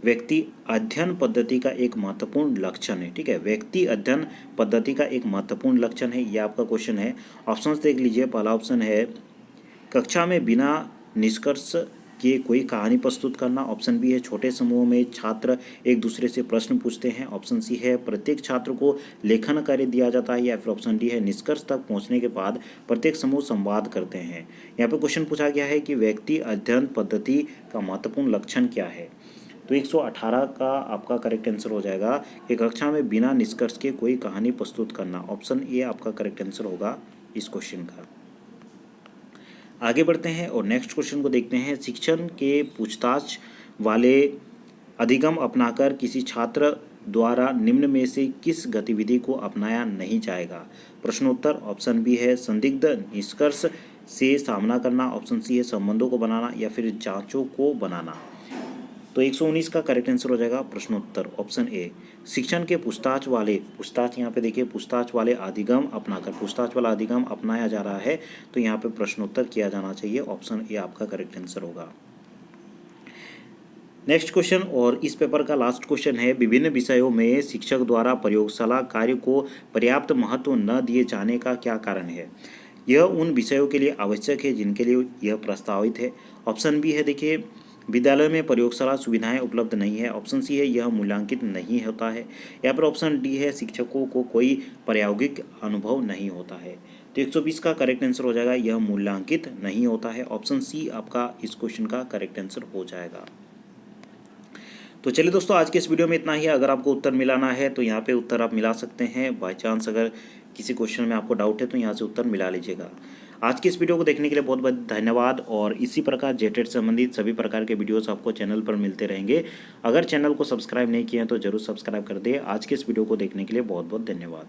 Speaker 1: व्यक्ति अध्ययन पद्धति का एक महत्वपूर्ण लक्षण है? ठीक है, व्यक्ति अध्ययन पद्धति का एक महत्वपूर्ण लक्षण है, यह आपका क्वेश्चन है। ऑप्शंस देख लीजिए। पहला ऑप्शन है कक्षा में बिना निष्कर्ष कि कोई कहानी प्रस्तुत करना। ऑप्शन बी है छोटे समूह में छात्र एक दूसरे से प्रश्न पूछते हैं। ऑप्शन सी है प्रत्येक छात्र को लेखन कार्य दिया जाता है। या फिर ऑप्शन डी है निष्कर्ष तक पहुंचने के बाद प्रत्येक समूह संवाद करते हैं। यहाँ पे क्वेश्चन पूछा गया है कि व्यक्ति अध्ययन पद्धति का महत्वपूर्ण लक्षण क्या है। तो 118 का आपका करेक्ट आंसर हो जाएगा कि कक्षा में बिना निष्कर्ष के कोई कहानी प्रस्तुत करना। ऑप्शन ए आपका करेक्ट आंसर होगा इस क्वेश्चन का। आगे बढ़ते हैं और नेक्स्ट क्वेश्चन को देखते हैं। शिक्षण के पूछताछ वाले अधिगम अपनाकर किसी छात्र द्वारा निम्न में से किस गतिविधि को अपनाया नहीं जाएगा। प्रश्नोत्तर। ऑप्शन बी है संदिग्ध निष्कर्ष से सामना करना। ऑप्शन सी है संबंधों को बनाना या फिर जांचों को बनाना। तो 119 का करेक्ट आंसर हो जाएगा प्रश्नोत्तर ऑप्शन ए। शिक्षण के पूछताछ यहाँ पे देखिए पूछताछ वाले अधिगम अपनाकर, पूछताछ वाला अधिगम अपनाया जा रहा है तो यहाँ पे प्रश्नोत्तर किया जाना चाहिए। ऑप्शन ए आपका करेक्ट आंसर होगा। नेक्स्ट क्वेश्चन और इस पेपर का लास्ट क्वेश्चन है। विभिन्न विषयों में शिक्षक द्वारा प्रयोगशाला कार्य को पर्याप्त महत्व न दिए जाने का क्या कारण है। यह उन विषयों के लिए आवश्यक है जिनके लिए यह प्रस्तावित है। ऑप्शन बी है देखिए विद्यालय में प्रयोगशाला सुविधाएं उपलब्ध नहीं है। ऑप्शन सी है यह मूल्यांकित नहीं होता है। या फिर ऑप्शन डी है शिक्षकों को कोई प्रायोगिक अनुभव नहीं होता है। तो 120 का करेक्ट आंसर हो जाएगा यह मूल्यांकित नहीं होता है। ऑप्शन सी आपका इस क्वेश्चन का करेक्ट आंसर हो जाएगा। तो चलिए दोस्तों आज के इस वीडियो में इतना ही है। अगर आपको उत्तर मिलाना है तो यहाँ पे उत्तर आप मिला सकते हैं। बाय चांस अगर किसी क्वेश्चन में आपको डाउट है तो यहाँ से उत्तर मिला लीजिएगा। आज की इस वीडियो को देखने के लिए बहुत बहुत धन्यवाद और इसी प्रकार जेटेड संबंधित सभी प्रकार के वीडियोस आपको चैनल पर मिलते रहेंगे। अगर चैनल को सब्सक्राइब नहीं किए हैं तो जरूर सब्सक्राइब कर दें। आज के इस वीडियो को देखने के लिए बहुत बहुत धन्यवाद।